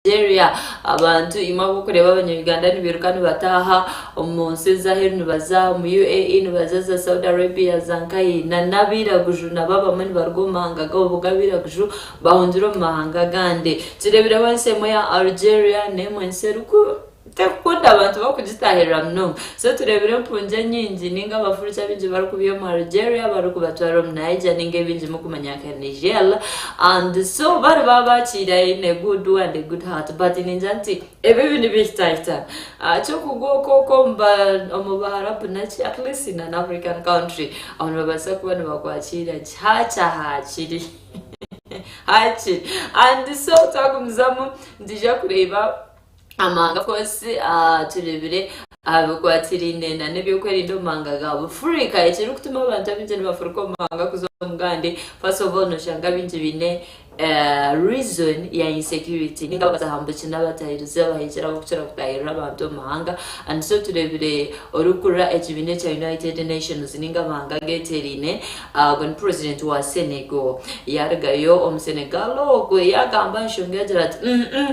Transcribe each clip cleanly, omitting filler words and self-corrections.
Nigeria abantu imabo kureba abanyarwanda nibirukani bataha umunsi zaheri nibaza mu UAE nibaza za Saudi Arabia zankai na nabiraguju nababa mani bargomanga gabugabiraguju bahundiro mahanga gande turebera banse moya Algeria ne mwenseruko tekunda abantu bakugitahira mno so turebere mpunje nyingi ninga bafurisa binji barukubiyo mu Algeria barukubatwara mu Nigeria ninge binji mukumanyaka Nigeria and so baba chira in a good way and a good heart but in njanti ebibi ni bishtaita cyo kugoko komba omubaharabu nachi at least in an African country abantu babasa kubana bakwachira chacha hachiri hachi and so takumzamu ndija kureba amanga kose turebere abakwatirinde na nebyo kwerinda manga gabo Afrika ekiri kutuma abantu abinje n'Afrika manga kuzomugande first of all no shanga binje bine reason ya insecurity ninga batahambuki n'abatahiriza bahikira gucira kutahira abantu mahanga and so turebere orukura ekibine cha United Nations ninga manga geterine gon president wa Senegal yargayo Senegal ogo yagamba nshongegira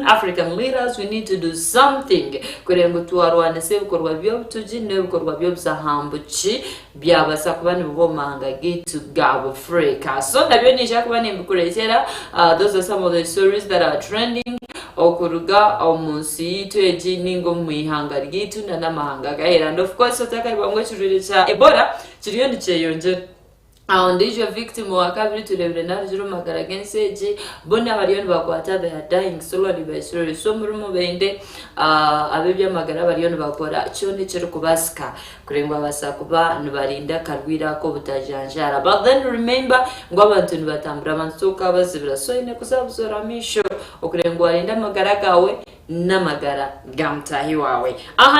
African leaders we need to do something kurengo tuwarwane se bikorwa byo tujine bikorwa byo byahambuki byabasa kubana bo manga gitu gabo Africa so nabyo nisha kubana mbikuretera those are some of the stories that are trending okuruga omunsi yitweji ningo mwihanga ryitu na namahanga gahera and of course otakaribamwe chirire cha Ebola kiriyo ndiceyonje ndijo victim wa kabiri turebere nabyo magara genseji bona bariyo bakwata they are dying slowly by slowly so murumo bende abebya magara bariyo bakora cyo nicyo kubasika kurengwa basakuba nibarinda karwira ko butajanjara but then remember ngo abantu nibatambura amantuka bazibira so ine kusabuzora misho okurengwa arinda magara gawe namagara gamtahi wawe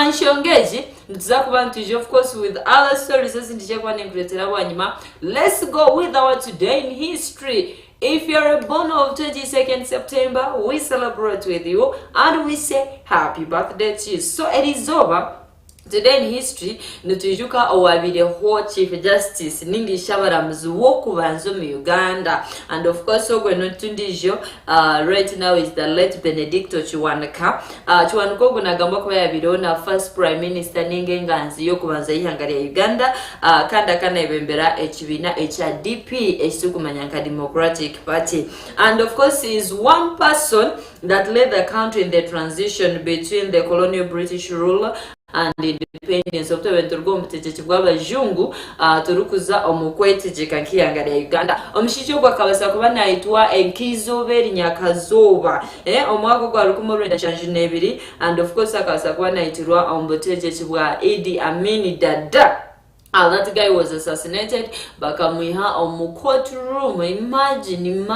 nshongeji ntuzakubantu of course with other stories asindije kwa nengretera wanyuma. Let's go with our today in history. If you're born of 22nd September, we celebrate with you and we say happy birthday to you. So it is over. Today in history, nutujuka owabire ho Chief Justice ningi shabaramuzi wo kubanzo mu Uganda and of course ogwe notundijo right now is the late Benedicto Chiwanuka. Chiwanuka ogwe nagamba kuba yabirona first prime minister ninge nganzi yo kubanza yihangari ya Uganda kana ibembera ekibina HDP ekitukumanyanka Democratic Party and of course he is one person that led the country in the transition between the colonial British rule and independence of the Venturgomteje bw'abajungu turukuza omukwetegeka nkiyangara ya Uganda omushijo gwakabasa kuba naitwa enkizoberi nyakazoba omwako gwa 1992 and of course akabasa kuba naitirwa omboteje bwa Idi Amin Dada. That guy was assassinated bakamuiha omu courtroom. Imagine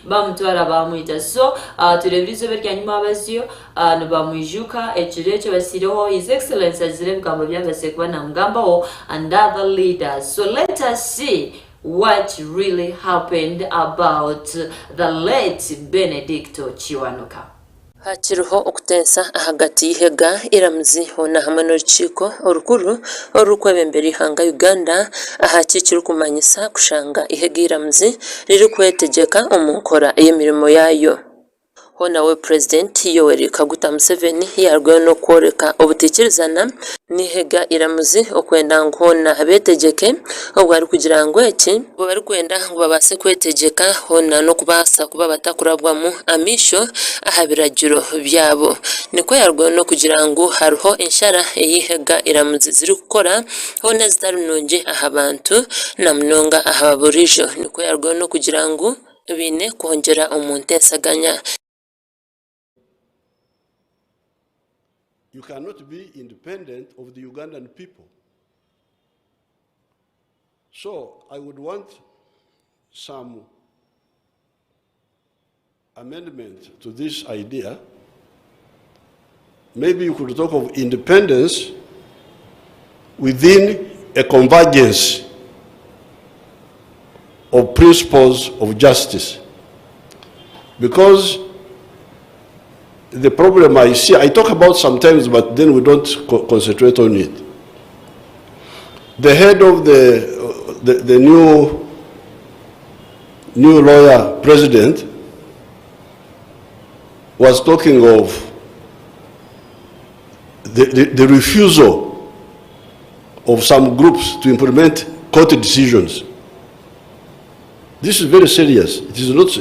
bamutwara bamuita so turebirizo berya nyuma abazio nabamwijuka ekirecho basireho his excellence azire bigambo byabasekwa na mgambaho and other leaders. So let us see what really happened about the late Benedicto Chiwanuka. Hakiriho okutensa hagati y'ihega iramuzi hona hamwe n'urukiko orukuru orukwebembera ihanga Uganda ahakikiri kumanyisa kushanga ihega iramuzi riri kwetegeka omunkora y'emirimo yayo. Hona we President Yoweri Kaguta Museveni yarwaye no kworeka obutekerezana n'ihega iramuzi okwenda ngona abetegeke obwari kugira ngo eki bo bari kwenda ngo babase kwetegeka hona no kubasa kuba batakurabwamu amisho ahabiragiro byabo niko yarwaye no kugira ngo hariho enshara eyihega iramuzi ziri gukora hona zitarunonge ahabantu na mnonga ahababurijo niko yarwaye no kugira ngo bine kongera omuntu esaganya. You cannot be independent of the Ugandan people. So I would want some amendment to this idea. Maybe you could talk of independence within a convergence of principles of justice. Because the problem I see, I talk about sometimes, but then we don't concentrate on it. The head of the new lawyer president was talking of the refusal of some groups to implement court decisions. This is very serious. It is not,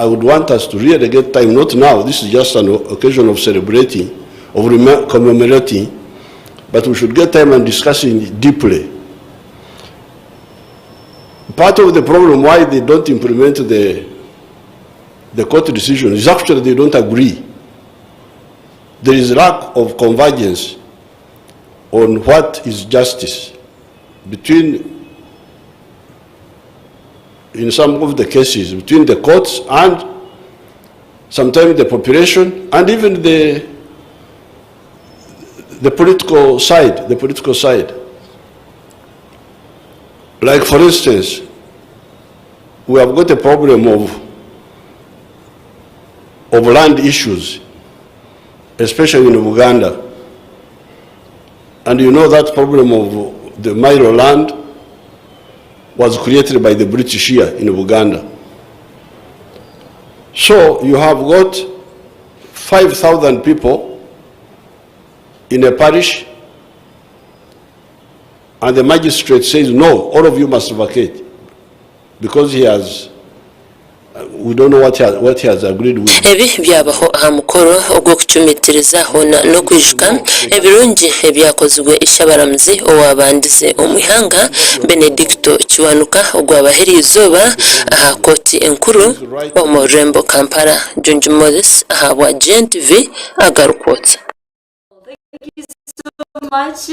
I would want us to really get time, not now, this is just an occasion of celebrating, of commemorating, but we should get time and discussing it deeply. Part of the problem why they don't implement the court decision is actually they don't agree. There is lack of convergence on what is justice between, in some of the cases, between the courts and sometimes the population and even the political side. Like for instance, we have got a problem of land issues, especially in Uganda. And you know that problem of the Milo land was created by the British here in Uganda. So you have got 5,000 people in a parish, and the magistrate says, no, all of you must vacate, because he has, we don't know what he has agreed with. Ebi byabaho hamukoro ogwo kucumitirizaho no kwijuka ebirungi ebyakozwe ishabaramuzi owabandize omwihanga Benedicto Kiwanuka ogwabaheri izoba aha koti enkuru omurembo Kampala. Junju Morris aha bwa GNTV agarukotsa. So much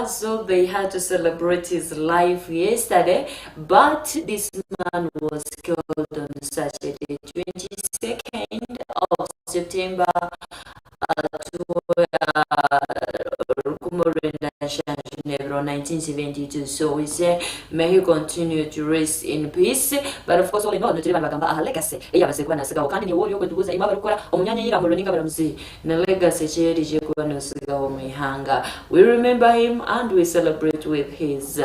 so they had to celebrate his life yesterday, but this man was killed on Saturday, 22nd of September 1972. So we say may he continue to rest in peace. But of course all in all legacy we remember him and we celebrate with his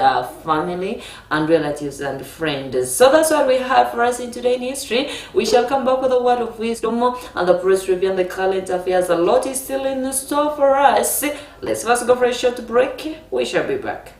family and relatives and friends. So that's what we have for us in today's history. We shall come back with a word of wisdom and the press review and the current affairs. A lot is still in store for us. Let's first go for a short break. We shall be back.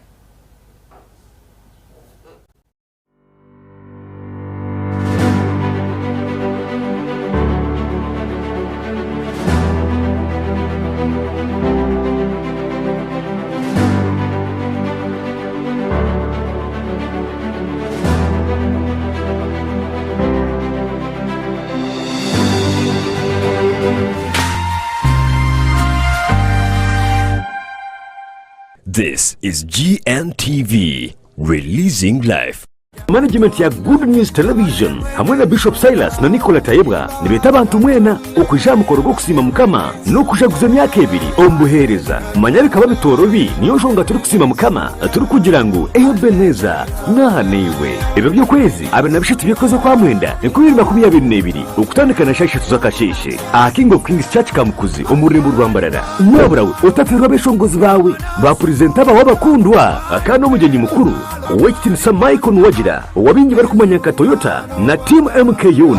This is GNTV, releasing life. Management ya Good News Television hamwe na Bishop Silas na Nicola Tayebwa nibeta abantu mwena okujja mukoro gwo kusima mukama n'okujaguza myaka ebiri ombuhereza manyabika babitorobi niyo jonga turi kusima mukama turi kugira ngo eyo beneza naniwe ebyo byokwezi abana bishiti bikoze kwa mwenda 2022 okutandika na shashe tuzakasheshe King of Kings Church Kamukuzi omurembo rwambarara nyaburawe otafirwa beshongozi bawe ba presenta babakundwa akano mugenyi mukuru Waiting Michael Wajira wabingi bari kumanyaka Toyota na Team MKU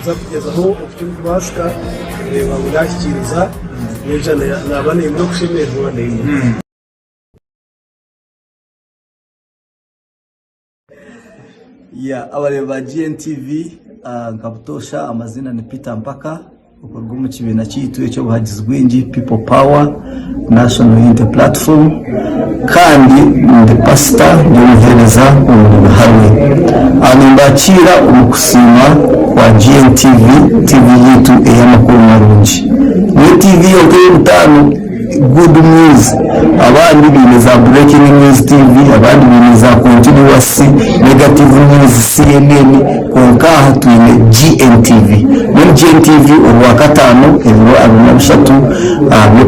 zakugezaho ukubashika reba budashyikiriza n'ijana nabane no kushimirwa neza ya abareba GNTV nkabutosha amazina ni Peter Mpaka ukorwa mu kibina cyitwe cyo buhagize gwingi People Power National Unity Platform kandi the pastor n'umuhereza mu hamwe animbakira umukusima wa GNTV TV yitu eyamakuru marungi ni TV yoke mutano Good News abandi bineza Breaking News TV abandi bineza Continuous Negative News CNN konka tuine GNTV muri GNTV uwa katano ebiro abuna bishatu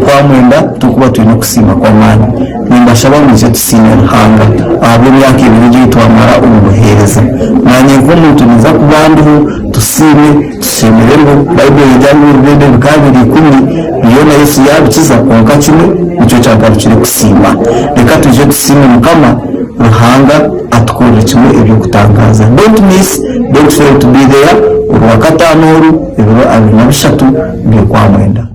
kwa mwenda tukuba tuine kusima kwa mani nimbashaba muje tusine hanga abo yake ibiri twamara umuhereza nanye nk'umuntu niza kubandu tusine tusemererwa Bible yajyanye ibende bikabiri 10 iyo na Yesu yabikiza konka kimwe icyo cyagarukire kusima reka tuje kusima mukama ruhanga atwurira kimwe ibyo gutangaza. Don't miss, don't fail to be there. Uwa gatanu ibiro 23 byo kwa mwenda.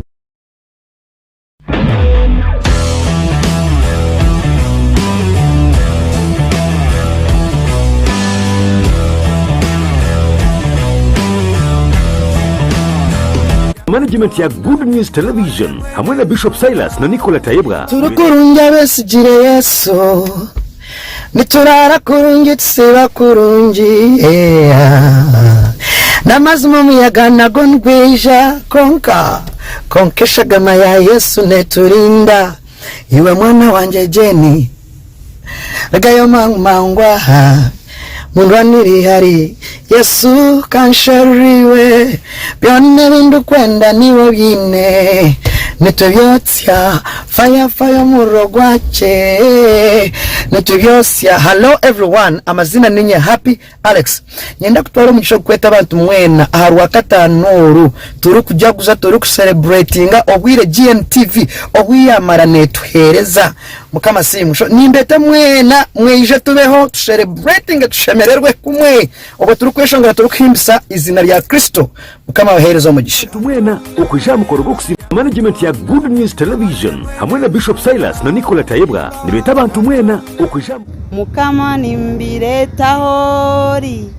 Management ya Good News Television hamwe na Bishop Silas na Nicola Tayebwa turukurunja besigire Yesu niturara kurungi tusiba kurungi namazimo muyaga nago ndweja konkesha gama ya Yesu neturinda iwe mwana wanje jeni ragayo mangwa munwaniri hari Yesu kanshariwe byone bindu kwenda niwo byine nitubyotya fire murogwache nitubyosya. Hello everyone, amazina ninye Happy Alex. Nyenda kutwara umugisho kweta abantu mwena aharwa katanuru turi kujaguza turi kucelebratinga obwire GNTV obwiyamara netuhereza mukama simusho nimbete mwena mweje tubeho celebrating tushemererwe kumwe obo turi kweshongera turi kwimbisa izina rya Kristo mukama wahereza umugisha tumwena ukujama korogoksi. Management ya Good News Television hamwe na Bishop Silas na Nicola Tayebwa nibeta abantu mwena ukujama mukama nimbireta hori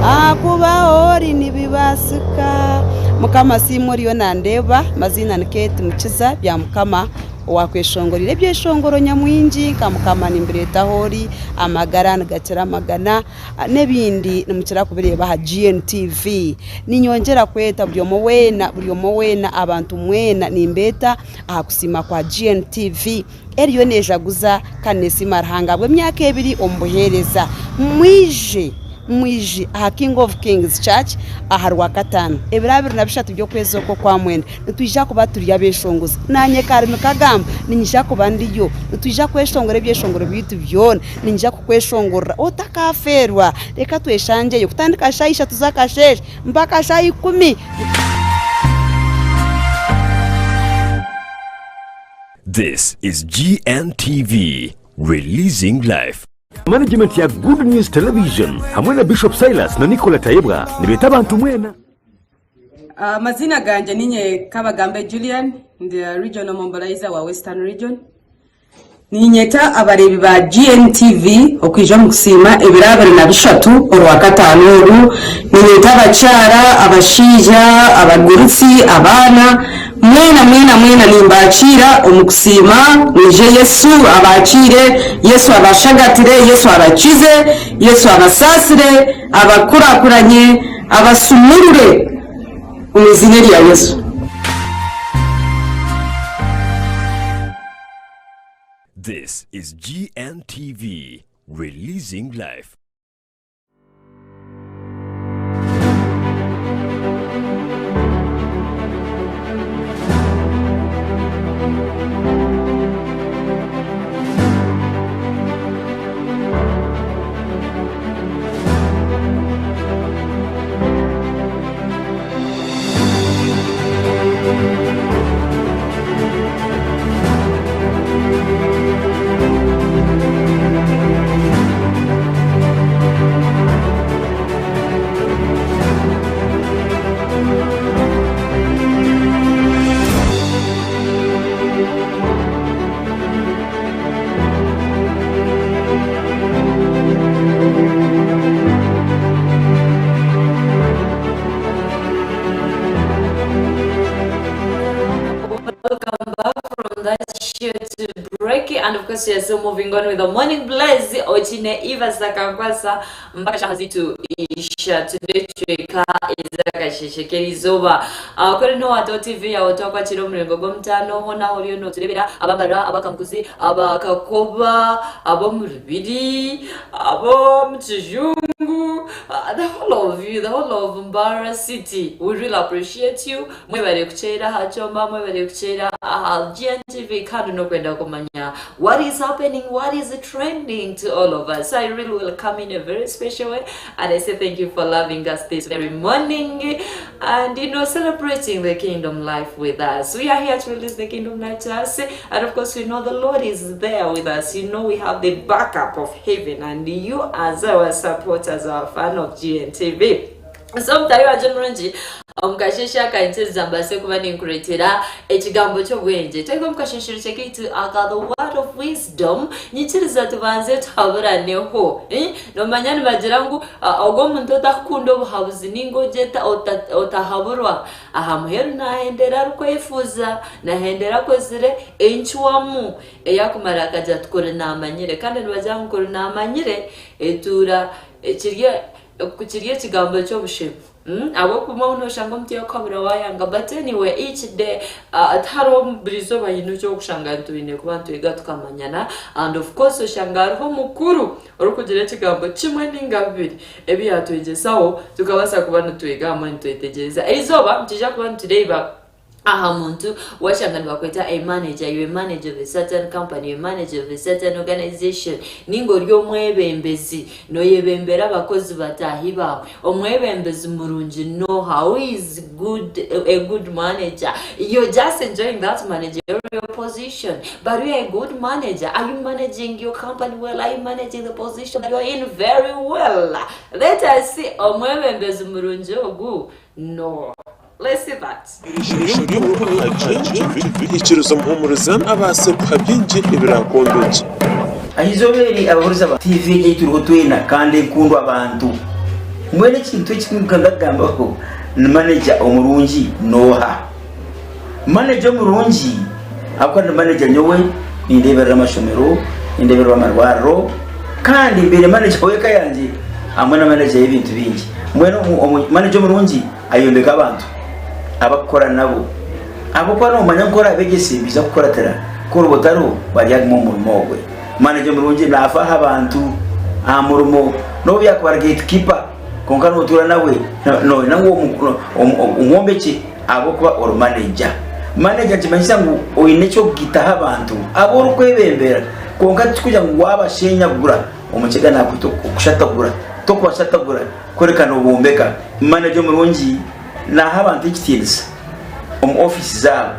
akuba hori nibibasika mukama simuriyo nandeba mazina nikete mukiza bya mukama wakweshongorire byeshongoro nyamwingi kamukama nimbireta hori amagara nagacira magana nebindi nimukira kubireba ha GNTV ninyongera kweta buri mowena abantu mwena nimbeta akusima kwa GNTV eriyo nejaguza kanesima rahangabwe myaka 2 ombuhereza mwije aha King of Kings Church aharwa katano ebirabiro nabishatu byo kwezo ko kwa mwenda nitwija kuba turi yabeshongoza nanye karime kagamba ninyisha kuba ndiyo nitwija kweshongora byeshongoro bitu byone ninja kukweshongora otakaferwa reka tweshanje yo kutandika shayisha tuzakasheshe mpaka shayi 10. This is GNTV, releasing life. Management ya Good News Television hamwe na Bishop Silas na Nicola Tayebwa nibeta abantu mwena mazina ganje ninye Kabagambe Julian, the regional mobilizer wa Western Region. Ninyeta abarebi ba GNTV okwijja mu kusima ebirabiro na bishatu orwa katano ninyeta abakyara abashija abagurutsi abana mwena nimbakira omukusima nije Yesu abakire Yesu abashagatire Yesu abakize Yesu abasasire abakurakuranye abasumurure umizine lya Yesu. This is GNTV, releasing life. To break it, and of course you're still moving on with the morning blaze ochine Eva Sakakwasa mpaka shazitu isha today tweka izaka shishekerizoba kuri no wato TV ya otokwa chiro mrengo gomtano hona horiyo no turebera abagara abakankuzi abakakoba abo muribiri abo mtijum the whole of you, the whole of Mbara City, we really appreciate you. Mwebale kuchera hachomba, mwebale kuchera GNTV kandi no kwenda kumanya what is happening, what is trending to all of us. So I really will come in a very special way, and I say thank you for loving us this very morning and celebrating the kingdom life with us. We are here to release the kingdom life to us, and of course we know the Lord is there with us. We have the backup of heaven, and you as our supporters, our fan of GNTV. So mtayo General omukashesha kainteza mbase kuba ninkuretera ekigambo ky'obwenje twego mukasheshero kyekitu aga the word of wisdom nyikiriza tubanze tuhaburaneho nomanyani bagira ngu ogwo muntu otakunda obuhabuzi ningo jeta otahaburwa aha muheru nahendera rukwefuza nahendera kozire enchwamu eyakumara akaja tukore namanyire kandi nibagira ngu kore namanyire etura kukiriye kigambo cy'obushemu abo kuma unoshanga mutiyo kabura wayanga, but anyway each day ataro brizo bayino cyo gushanga tubine kuba tuiga tukamanyana, and of course oshanga ariho mukuru orukugire kigambo kimwe n'ingabiri ebi yatwegesaho tukabasa kuba tuiga amani twetegereza izoba mtija kuba tureba aha muntu washanga bakweta a manager, you a manager of a certain company, you a manager of a certain organization, ningo ryo mwebembezi no yebembera abakozi batahi bawe omwebembezi murungi know how is good a good manager. You're just enjoying that managerial position, but you're a good manager. Are you managing your company well? Are you managing the position that you're in very well? Let us see omwebembezi murungi ogu no. Let's see that. Ikiruzo mpumuriza abase kuhabyinje ibirakondoje. Ahizoberi abahuriza ba TV yituru twina kandi nkundwa abantu. Mwene kintu cy'ikungagamba ko manager omurungi noha. Manager omurungi akora manager nyowe indebera amashomero, indebera amarwaro kandi mbere manager weka yanje amwe na manager y'ibintu bingi. Mwene manager omurungi ayombeka abantu abakora nabo abakora no manya nkora abegese biza gukora tera ko rubotaro bajya mu murimo we manager murungi nafa abantu amurumo no byakora gatekeeper konka no tura nawe no nango umwombeki abokwa or manager kimanyisa ngo oyine cyo gitaha abantu aboro kwebembera konka tukujya ngo wabashenya gura umukega nakuto kushatagura to kwashatagura korekana ubumbeka manager murungi na abantu ikitiriza office zabo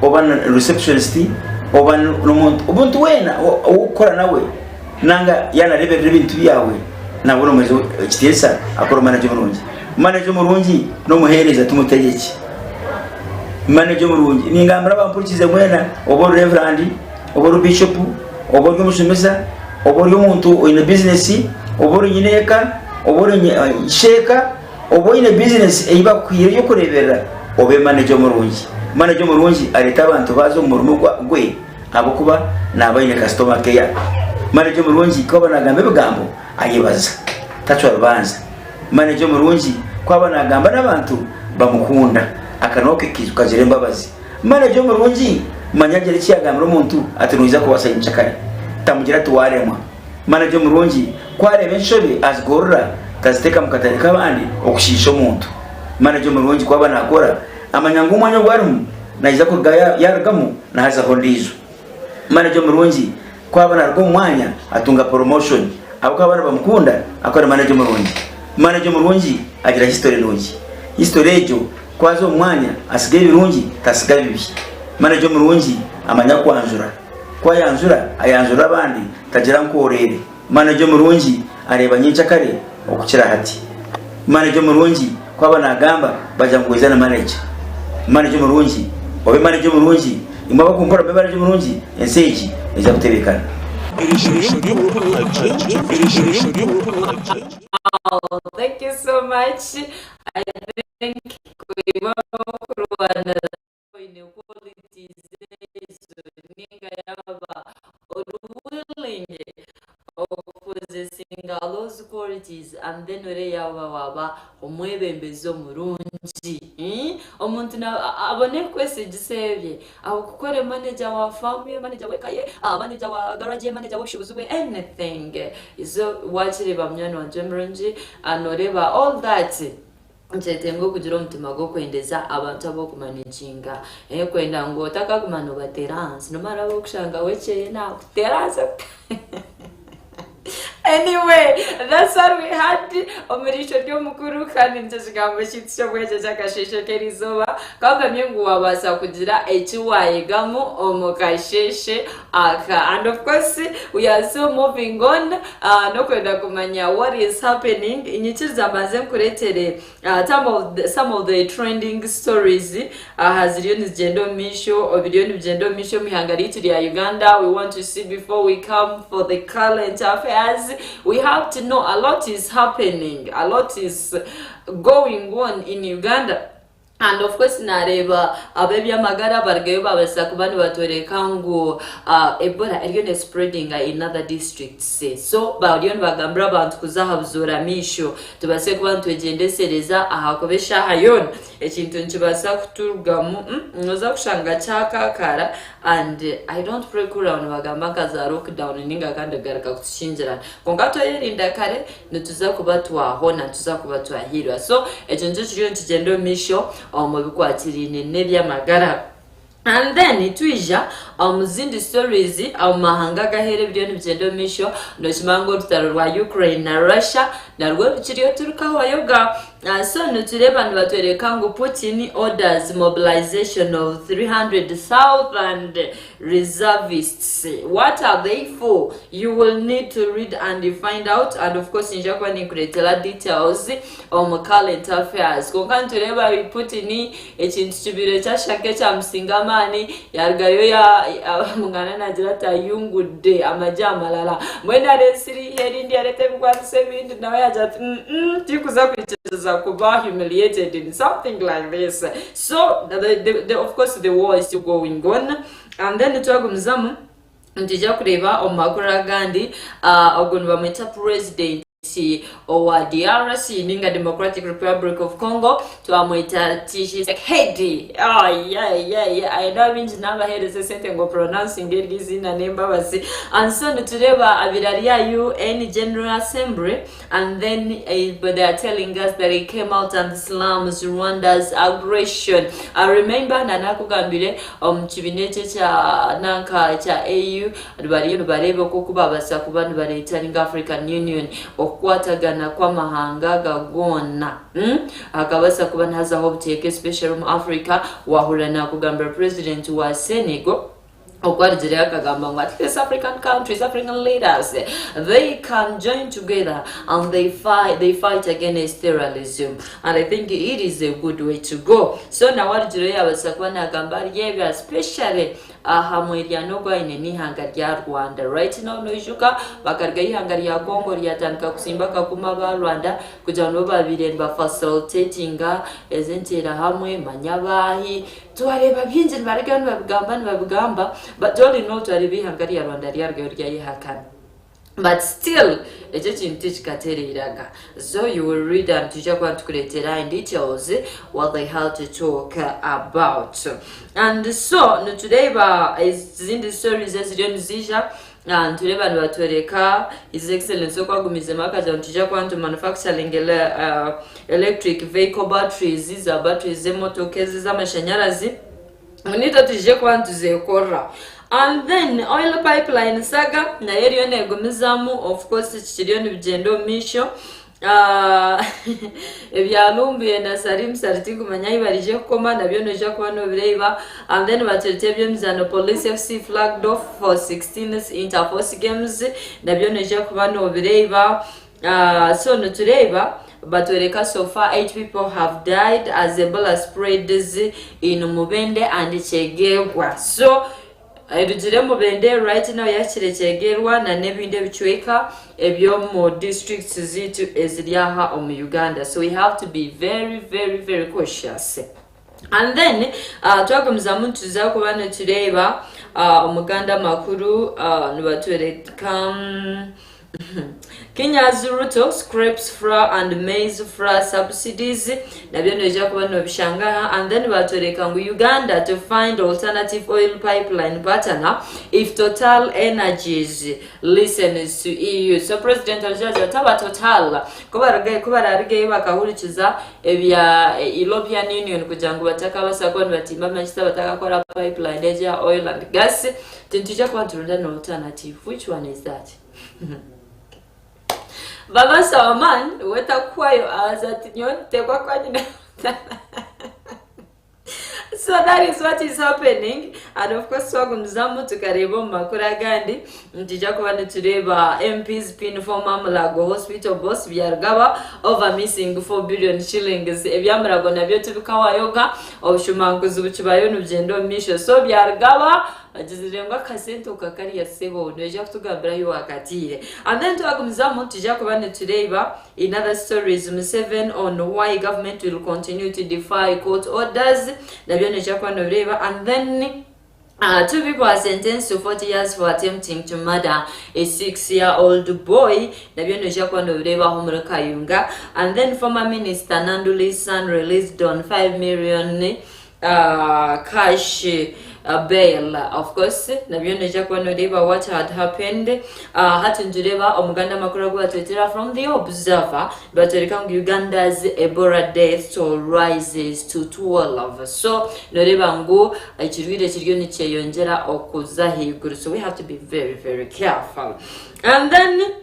obana receptionist obana n'umuntu ubuntu wena ukora nawe nanga yana rebera ibintu byawe nabwo muze ikitiriza akora manager murungi no muhereza tumutegeke manager murungi ningambara bampurikize mwena obo reverend obo bishop obo umushumeza obo umuntu in business obo nyineka obo sheka obo ine business eiba kwire yo kurebera obe manager murungi areta abantu bazo mu rugo gwe abo kuba nabayine customer care. Manager murungi ko nagambe bigambo ayibaza tacho rubanza. Manager murungi ko nagamba n'abantu bamukunda akanoke kizukazire mbabazi. Manager murungi manyagere cyagamba umuntu atunuiza ko wasayinca kare tamugira tuwaremwa. Manager murungi ko arebe nshobe azgorra kaziteka mukatari kabandi okushisha umuntu. Manager murungi kwa nakora amanyangu umwanya gwarumu naiza ko yaragamu nahaza hondizo. Manager murungi kwa narwo umwanya atunga promotion abo kabana bamukunda akora manager murungi. Manager murungi agira history nungi history ejo kwazo umwanya asigaye birungi tasigaye bibi. Manager murungi amanya kwanjura kwa yanjura ayanjura abandi tagira nkorere. Manager murungi areba nyinca kare okukira hati. Manager murungi kwa nagamba baja ngweza na manager murungi obe manager murungi imaba kumpora be manager murungi enseji eza kutebekana. Oh, thank you so much. I think we will run inequalities ninga yaba willing of possessing all those qualities, and then ore yaba waba omwebembezo murungi omuntu abone kwese gisebye aho gukora manager wa farm manager wekaye manager wa garage manager w'ubushobozi bwe anything izo wakireba mnyano wa Jemronji anoreba all that nchetengo kugira umutima go kwendeza abantu abo kumanaginga kwenda ngo taka kumano baterance no mara bo kushanga wecheye na terance. Anyway, that's what we had. Omirisho ryo mukuru kandi ntazigambo cyitso bweje cyakasheshe kerizoba kamba myengu wabasa kugira ekiwayegamo omukasheshe aka. And of course we are still moving on no kwenda kumanya what is happening inyikiza maze kuretere some of the trending stories haziriyo nizigendo misho obiriyo nibigendo misho mihangari turi ya Uganda. We want to see before we come for the current affairs. We have to know a lot is happening, a lot is going on in Uganda. And of course nareba abebya magara bargayo babasa kubani batwereka ngo Ebola ariyo spreading in other districts. So bariyo bagambira abantu kuzahabuzura misho tubase kubantu egendesereza ahakobesha hayon ekintu nkibasa kuturgamu noza kushanga cyakakara. And I don't pray kuri abantu bagamba kaza lockdown ninga kandi garaka kutshinjira kongato yerinda kare nituza kuba twahona tuza kuba twahirwa. So ekintu kiriyo kigendo misho omubikwatiri nebyamagara. And then tuija muzindi stories mahanga gahere byo nibigendo misho no kimango rutaro rwa Ukraine na Russia narwo bikiriyo turukaho yoga. So nutureba nibatwereka ngo Putin orders mobilization of 300,000 reservists. What are they for? You will need to read and find out. And of course injakwa ni kuretela details on current affairs. Konkantureba Putin ekintu kibire cyashake cya msingamani yargayo ya mungana nagira tayungude amajamalala mwena resiri herindi arete bwatse bindi nawe yaja tikuza kwicheza kuba humiliated in something like this. So of course the war is still going on. And then twagumzamu ntija kureba omakura gandi ogunwa bamwita president owa DRC ninga Democratic Republic of Congo twamwita Tshisekedi. I know binji naba hereze sente ngo pronouncing izina nemba basi. And so tureba abiraria UN General Assembly. And then but they are telling us that it came out and slams Rwanda's aggression. I remember nanakugambire kibinete cha nanka cha AU bariyo barebe ko kubabasa kubantu baretaninga African Union okwatagana kwa mahanga gagona akabasa kuba ntazaho buteke special mu Africa wahurana kugambira president wa Senegal okwarjira akagamba ngo at least African countries, African leaders, they can join together and they fight against terrorism. And I think it is a good way to go. So now warjira yabasakwana agamba yebe especially hamweria no gwa ineni hanga rya Rwanda right now no ishuka bakarga ihanga rya Congo ryatandika kusimba kakuma ba Rwanda kugira ngo babirenda ba facilitating ezentera hamwe manyabahi tuareba byinje baragana babigamba but all in all tuareba ihanga rya Rwanda rya yihakana. But still, ejo kintu kikatereraga. So you will read and tujya kuretera in details what they had to talk about. And so today is in the stories as zija and today batwereka His Excellency okwagumize makaja tujya kwantu manufacturing electric vehicle batteries. These are batteries zemotoka z'amashanyarazi munito tujye kwantu zekora. And then oil pipeline saga na yeriyo negomizamu of course kiriyo nibigendo misho ebyalumbuye na Salim Sariti kumanya ibarije koma nabyo noja kuba no bireba. And then baterete byo mizano Police FC flagged off for 16th Interforce Games nabyo noja kuba no bireba. So no tureba batwereka so far 8 people have died as Ebola spreads in Mubende and Chegerwa. So Edujire Mubende right now yakire Chegerwa na nebinde bichweka ebyo mu districts zitu eziryaha mu Uganda. So we have to be very very very cautious. And then twagumza muntu za kubana tureba umuganda makuru nibatwereka Kenya's Ruto scrapes flour and maize flour subsidies. Nabyo ndeja kuba no bishangaha. And then batoreka ngu Uganda to find alternative oil pipeline partner if Total Energies listens to EU. So President Aljaja taba Total kuba rage bakahurikiza ebya European Union kugira ngo bataka basakoni batimba Manchester bataka kora pipeline eja oil and gas. Tintuja kuba turunda an alternative. Which one is that? Baba Sawaman wetakwayo azatinyote kwa kwanyina. So that is what is happening, and of course twagumzamu tukareba mu makuru agandi ntija kuba tureba MPs pin for Mulago Hospital boss byargaba over missing 4 billion shillings ebyamurago nabyo tubikawayoga obushumanguzi bukibayo n'ugendo misho so byargaba agizirenga kasento kakari ya sebo neja kutugambira yo akatire. And then twagumzamu tija kuba tureba in other stories Museveni on why government will continue to defy court orders nabyo neja kuba noreba. And then 2 people are sentenced to 40 years for attempting to murder a 6-year-old boy. Nabyo neja kuba noreba Homura Kayunga. And then former minister Nanduli's son released on 5 million cash bail. Of course nabyo neja kuba noreba what had happened. Hatunjureba omuganda makuru gwatwetera from the Observer batereka ngu Uganda's Ebola death toll rises to 12. So noreba ngu ekirwire kiryo nikyeyongera okuza higuru, so we have to be very very careful. And then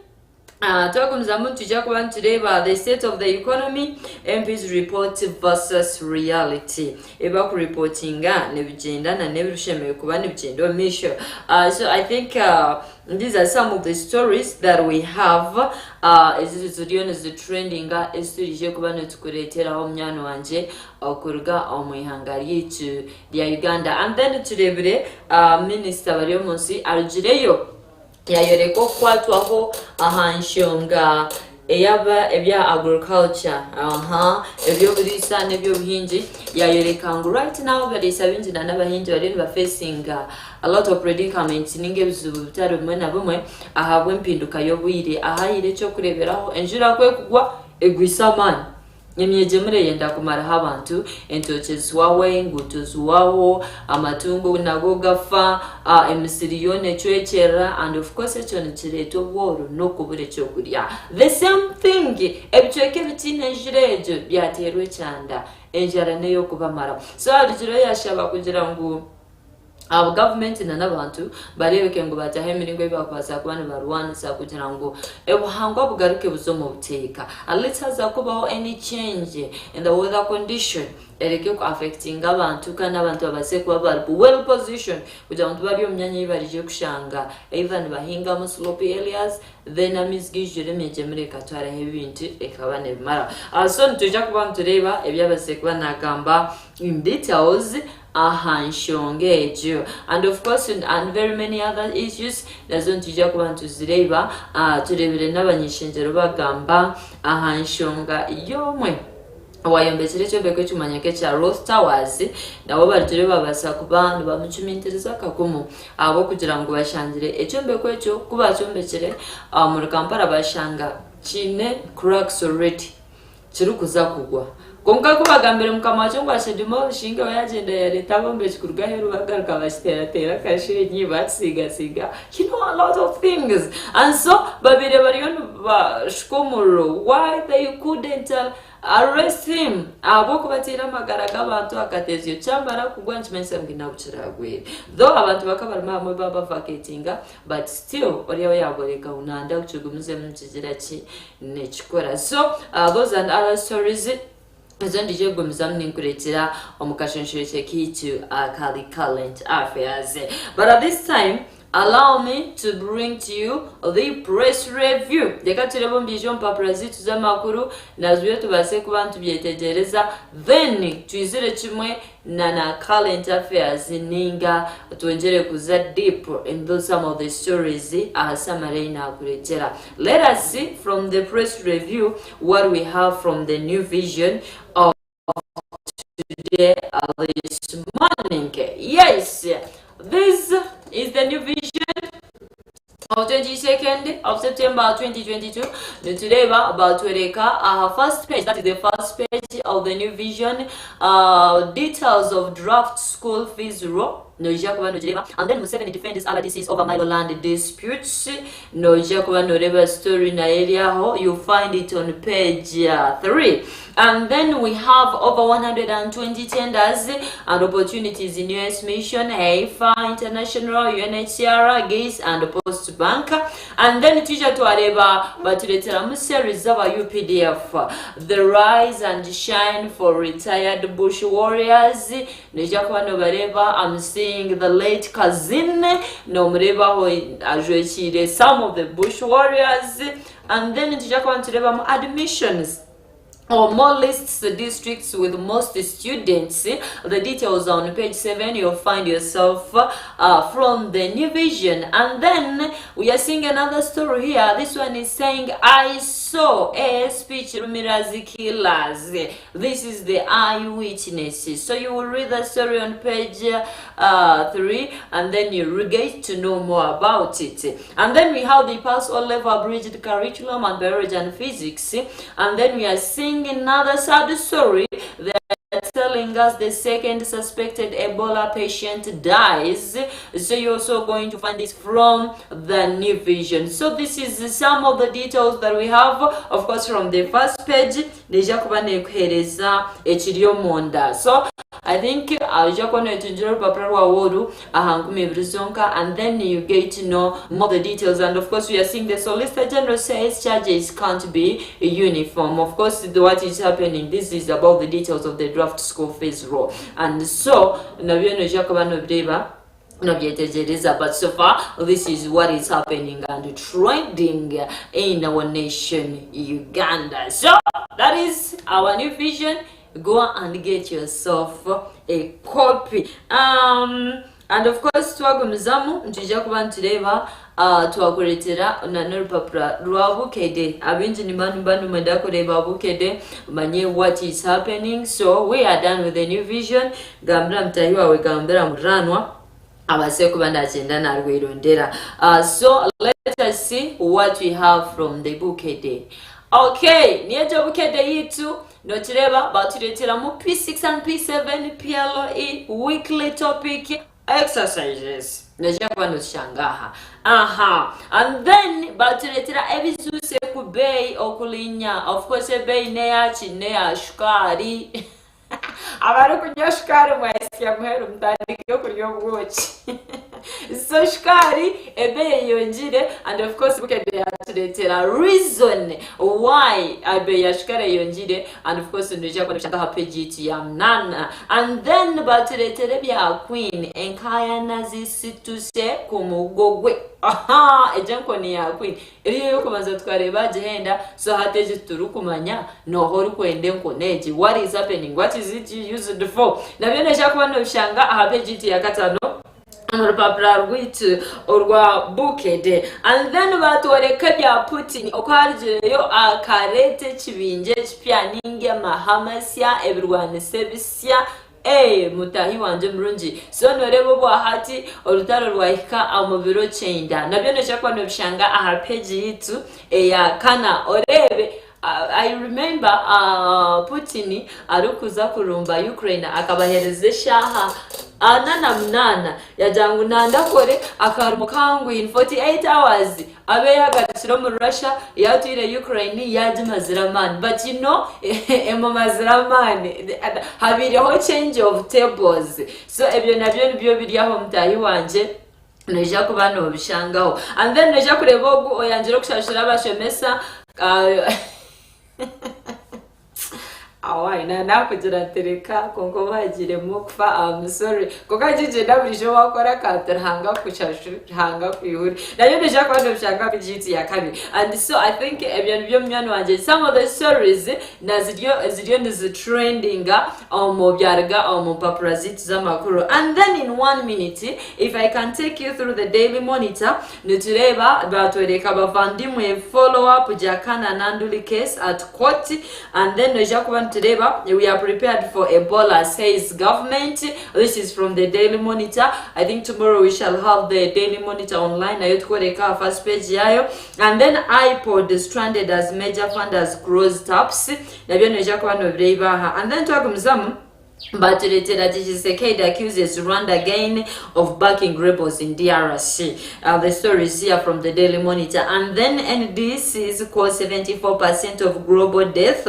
the state of the economy, MPs report versus reality. Eba ku reportinga nebigenda na nebirushemeye kuba nebigenda misho. So I think these are some of the stories that we have. Is the trending esturije kuba netukuretera omnyano wanje okuruga omwihanga ryitu lya Uganda. And then turebere minister bari munsi arugireyo yayereko kwatwaho ahanshonga eyaba ebya agriculture ebyo burisa nebyo buhinji yayereka ngo right now barisa binji na nabahinji bari facing a lot of predicaments ninge bizubu bitaro bimwe na bimwe ahabwe mpinduka yo bwire ahayire cyo kureberaho enjura kwe kugwa egwisamana Nyemyejemure yenda kumara abantu entoke zwawe ngutu zwawo amatungo nago gafa emisiriyone chwechera and of course echo nikireto bworo no kubure cyo kurya. The same thing ebichweke bitine jirejo byaterwe cyanda enjara neyo kubamara. So arijiro yashaba kugira ngo government na nabantu barebeke ngo batahe miringo bakwasa kubana barwana sa kugira ngo ebuhangwa bugaruke buzomo buteka. And let's haza kubaho any change in the weather condition ereke ko affecting abantu kana abantu abase kuba bari well position kugira ngo bari myanya yibarije kushanga even bahinga mu slope areas then amizgijire mejemere katwara hebintu ekabane bimara. So ntujja kuba tureba ebyabase kuba nagamba in details ahanshongejo and of course and very many other issues nazo ntujja kuba ntuzireba turebere n'abanyishengero bagamba ahanshonga yomwe wayombekere cyo beko cyumanyake cya Rose Towers nabo bari babasa kuba bamucumintereza kakumu abo kugira ngo bashangire ecyo mbeko cyo kuba cyombekere muri Kampala bashanga kine cracks already kirukuza kugwa konka kubagambira mukamacho ngwashedimo shinga yagenda ya leta bombe kikurga heru bagaruka bashitera kashenyi basiga you know a lot of things. And so babire bariyo bashkomuro why they couldn't arrest him abo kubatira magaraga abantu akatezyo cyambara kugwa nchimensa ngina buciragwe though abantu bakabarima amwe baba vacatinga but still oriyo yaboreka unanda kuchugumuze mukizira ki nekikora. So those and other stories Zondi je gumzamni nkuretera omukashenshere kitu kali current affairs. But at this time allow me to bring to you the press review. Deka turebo mbijo mpaprazi tuzamakuru nazwe tubase kubantu byetegereza then twizire kimwe na current affairs ninga tuongere kuza deep in those some of the stories summary na kuretera. Let us see from the press review what we have from the new vision of today this morning. Yes, this is the new vision of 22nd of September 2022. Nituleba about Wereka, first page, that is the first page of the new vision, details of draft school fees rule. And then Museveni defends RDCs over Milo land disputes. No Jacoban Noreba story in area. You find it on page 3. And then we have over 120 tenders and opportunities in US Mission, HAIFA, International, UNHCR, GATE, and Post Bank. And then teacher to Areba, but to the series of UPDF, the rise and shine for retired bush warriors. I'm seeing the late cousin, no mreba some of the bush warriors. And then teacher admissions or more lists the districts with most students. The details on page 7. You'll find yourself from the new vision. And then we are seeing another story here. This one is saying, I saw a speech Rumirazi killers. This is the eyewitnesses. So you will read the story on page 3, and then you get to know more about it. And then we have the past O-level abridged curriculum and biology and physics. And then we are seeing another sad story. They're telling us the second suspected Ebola patient dies. So you're also going to find this from the new vision. So this is some of the details that we have, of course, from the first page. So I think and then you get to know more the details. And of course we are seeing the Solicitor General says charges can't be uniform. Of course what is happening, this is about the details of the draft school fees rule. And so but so far this is what is happening and trending in our nation Uganda. So that is our new vision. Go and get yourself a copy. And of course twagumizamu ntujja kuba ntureba twakuletera n'olupapula lwa Bukede. Abingi nimbanu mwenda kureba Bukede manye what is happening. So we are done with the new vision. Gambira mtahi wawe gambira muranwa abase kuba ndagenda narwirondera. So let us see what we have from the Bukede. Okay, niyejo Bukede yitu notireba batuletera mu P6 and P7 PLE weekly topic exercises. And then batuletera ebizuse ku bei okulinya. Of course bei neya shukari. Abari kunywa shukari mwasikia mweru mtandikio kuryo bwochi. So shukari ebe yonjire, and of course Bukede yatuletera reason why abe ya shukari yonjire, and of course ndoja kwa shanga page itu ya mnana. And then batuletera bya queen enkaya nazisituse kumugogwe. Ejanko ni ya queen iriyo yo kubanza twareba jehenda so hateje turukumanya no hori kwende nkoneji. What is happening? What is it used for? Na byone shakuba no shanga page itu ya katano Papra rwitu orwa Bukede. And then batwereka bya Putin okwarjeyo akarete kibinje kipya ninge mahamasya ebirwanise bisya mutahi wanje murungi. So norebo bwa hati olutaro rwahika amubiro chenda. Nabyo nashakwa no bishanga page yitu ya kana orebe. I remember Putin arukuza kurumba Ukraine akabahereze shaha anana mnana yajangu nanda kore akarumukangu in 48 hours abe yagatiro mu Russia yatire Ukraine yaje maziraman. But you know emo maziraman habireho change of tables. So ebyo nabyo byo biri aho mutahi wanje neja kuba no bishangaho. And then neja kureba ogu oyanjiro kushashira abashemesa awai na kugira tereka kongo bagire mukfa. I'm sorry koka jije ndabrisho wakora katerhanga kuchashu hanga kuyuri nayo deja kwa ndobshaka bijiti ya kabi. And so I think ebyo byo myano wanje some of the stories na ziryo is trending mu byarga mu paparazzi zamakuru. And then in 1 minute if I can take you through the Daily Monitor nutureba batwereka bavandimwe follow up jakana nanduli case at court. And then deja kwa Tureba, we are prepared for Ebola, says government. This is from the Daily Monitor. I think tomorrow we shall have the Daily Monitor online. First page yayo. And then iPod stranded as major funders close taps. And then talk but Tshisekedi accuses Rwanda again of backing rebels in DRC. The story is here from the Daily Monitor. And then NDC caused 74% of global death,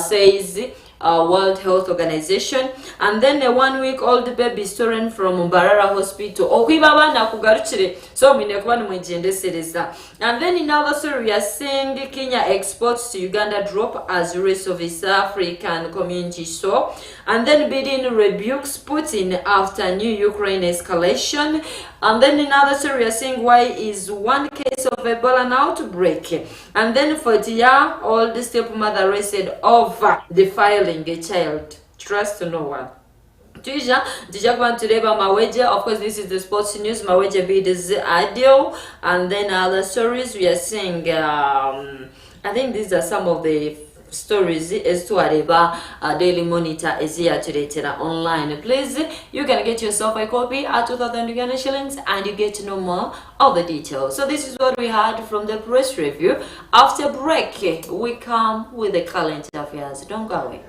says World Health Organization. And then a 1-week-old baby stolen from Mbarara Hospital. And then in other story, we are seeing Kenya exports to Uganda drop as rest of East African community saw. And then Biden rebukes Putin after new Ukraine escalation. And then in other story, we are seeing why is one case of Ebola outbreak. And then 40-year-old stepmother arrested over defiling a child. Trust no one. Tuja Tureba Maweje. Of course, this is the sports news. Maweje bids audio. And then other stories we are seeing. I think these are some of the stories as to Areba Daily Monitor is here today online. Please, you can get yourself a copy at 2,000 Uganda shillings and you get to know more of the details. So this is what we had from the press review. After break, we come with the current affairs. Don't go away.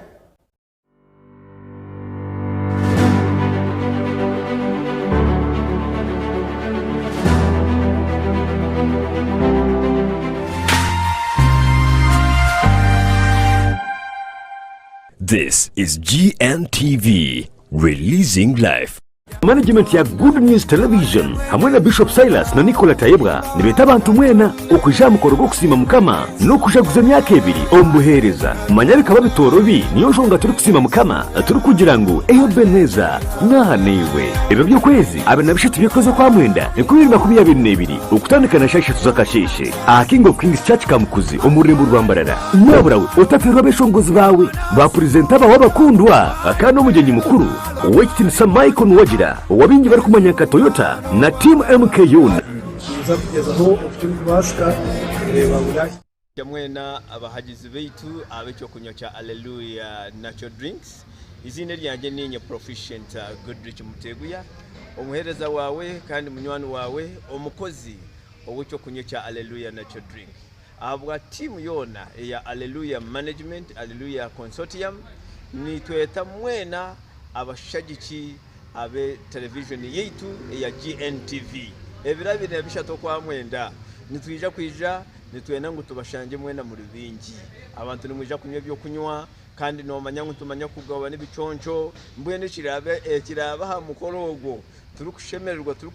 This is GNTV, releasing life. Management ya Good News Television hamwe na Bishop Silas na Nicola Tayebwa nibeta abantu mwena okuja mukoro kusima mukama no kujaguza myaka ebiri ombuhereza manyarika babitorobi niyo jonga turi kusima mukama turi kugira ngo eyo beneza nahaniwe ebyo byokwezi abana bishatu byokoze kwa mwenda ni 2022 ukutandikana shashi tuzakasheshe King of Kings Church kamukuzi omurembo rwambarara nyaburawe utafirwa beshongozi bawe ba presenter b'abakundwa akano mugenyi mukuru wekitinisa Michael Wajira wabingi bari kumanyaka Toyota na team MKU kugezaho opportunity bashika reba burayi mwena abahagizi beitu abecyo kunywa cha Hallelujah natural drinks izine ryanjye ninye proficient Goodrich Muteguya umuhereza wawe kandi munywani wawe umukozi owecyo kunywa cha Hallelujah natural drink abwa team yona ya Hallelujah management Hallelujah consortium ni tweta mwena abashagiki abe television yeitu ya GNTV ebirabire bishato kwa mwenda nitwija kwija nitwena ngo tubashanje mwena muri bingi abantu nimwija kunywa byo kunywa kandi no manyangu tumanya kugaba n'ibiconco mbwene kiraba ha mukorogo turi kushemererwa turi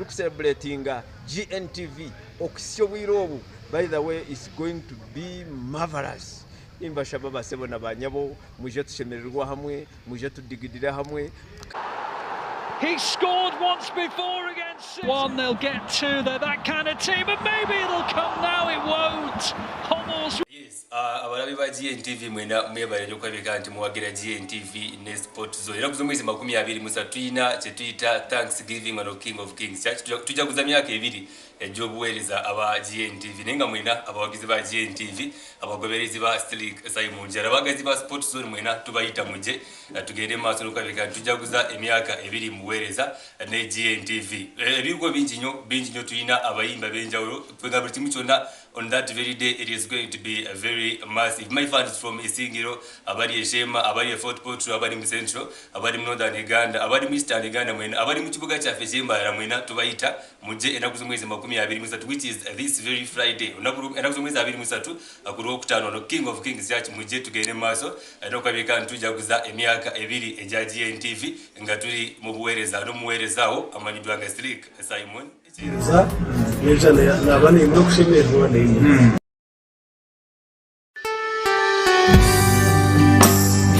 kucelebratinga GNTV okisyo bwirobu. By the way, it's going to be marvelous. Imbasha baba sebo na banyabo muje tushemererwa hamwe muje tudigidira hamwe. He scored once before against one. They'll get two. They're that kind of team, and maybe it'll come now. It won't. Almost. Yes. Abarabi ba GNTV mwena mwebare ryo kwabika nti muwagira GNTV ne sport zone. Era kuzomwezi 20 musatwina chetwita Thanksgiving on King of Kings. Tujja kuzamya myaka 2 ejobuweleza aba GNTV nenga mwena abawagizi ba GNTV abagoberezi ba Stilik Simon Jara bagazi ba sport zone mwena tubayita muje tugende maso kwabika tujja kuza emyaka 2 muweleza ne GNTV. Ebiko binginyo tuyina abayimba benjawulo twega buli kimu kyonna. On that very day, it is going to be a very massive. My fans from Isingiro, abari Eshema, abari Fort Portru, abari mu Central, abari mu Northern Uganda, abari mu Eastern Uganda mwena, abari mu kibuga kya Feshemba ya mwena tubayita muje enakuzumwezi 23 which is this very Friday. Enakuzumwezi 23 akuru okutano no King of Kings Church muje tugende maso nokabika ntujja kuza emyaka 2 eja GNTV nga tuli mu buwereza no muwerezawo amanyidwa nga Stilik Simon.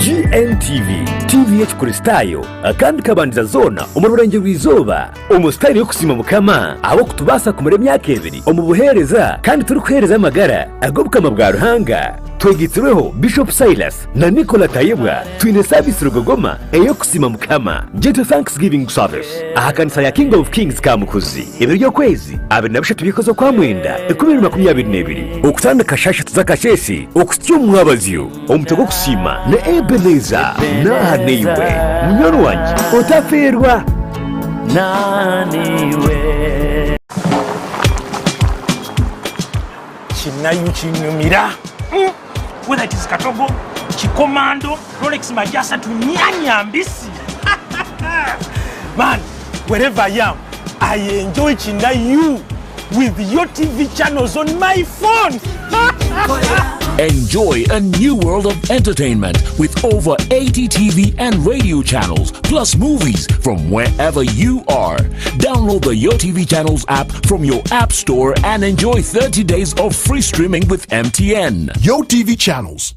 GNTV TV y'ekikuristayo akandi kabandiza zona omururenge rw'izoba omusitayiro yo kusima mukama abo kutubasa kumara emyaka 2 omubuhereza kandi turi kuhereza amagara agobukama bwa ruhanga twegitireho Bishop Silas na Nicola Tayebwa twine service Rugogoma eyo kusima mukama Jeto Thanksgiving Service aha kanisa ya King of Kings Kamukuzi ibiryo kwezi abiri nabishatu bikozo kwa mwenda 2022 okutanda kashasha tuzakashesi okutyo mwabazyo omutego kusima na Ebeneza na niwe munyoro wanje otaferwa naniwe chinayu chinyumira whether it is Katogo, Chikomando, Rolex Majasa to Nyanya Mbisi. Man, wherever I am, I enjoy Chinayu with your TV channels on my phone. Enjoy a new world of entertainment with over 80 TV and radio channels, plus movies from wherever you are. Download the Yo TV Channels app from your app store and enjoy 30 days of free streaming with MTN. Yo TV Channels.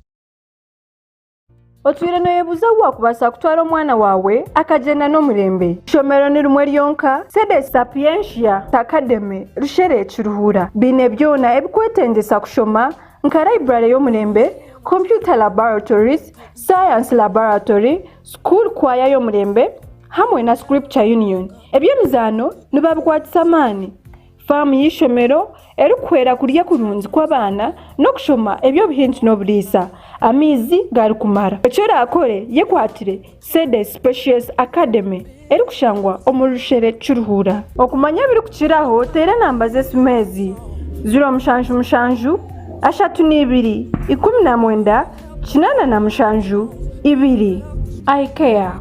Otwire no yebuza wakubasa kutwara omwana wawe akagenda no mulembe shomero ni rumwe lyonka sede sapientia takademe rushere kiruhura bine byona ebikwetendesa kushoma nka library yo mulembe computer laboratories science laboratory school choir yo mulembe hamwe na scripture union ebyemizano nibabkwatisa mani farm yishomero erukwera kurya kurunzi kw'abana no kushoma ebyo bihinzi no bulisa amizi gari kumara ecera akore yekwatire sede specials academy erukushangwa omurushere cyuruhura okumanya biri kukiraho tere namba z'esumezi 0 ashatu n'ibiri 19 kinana na mushanju ibiri I care.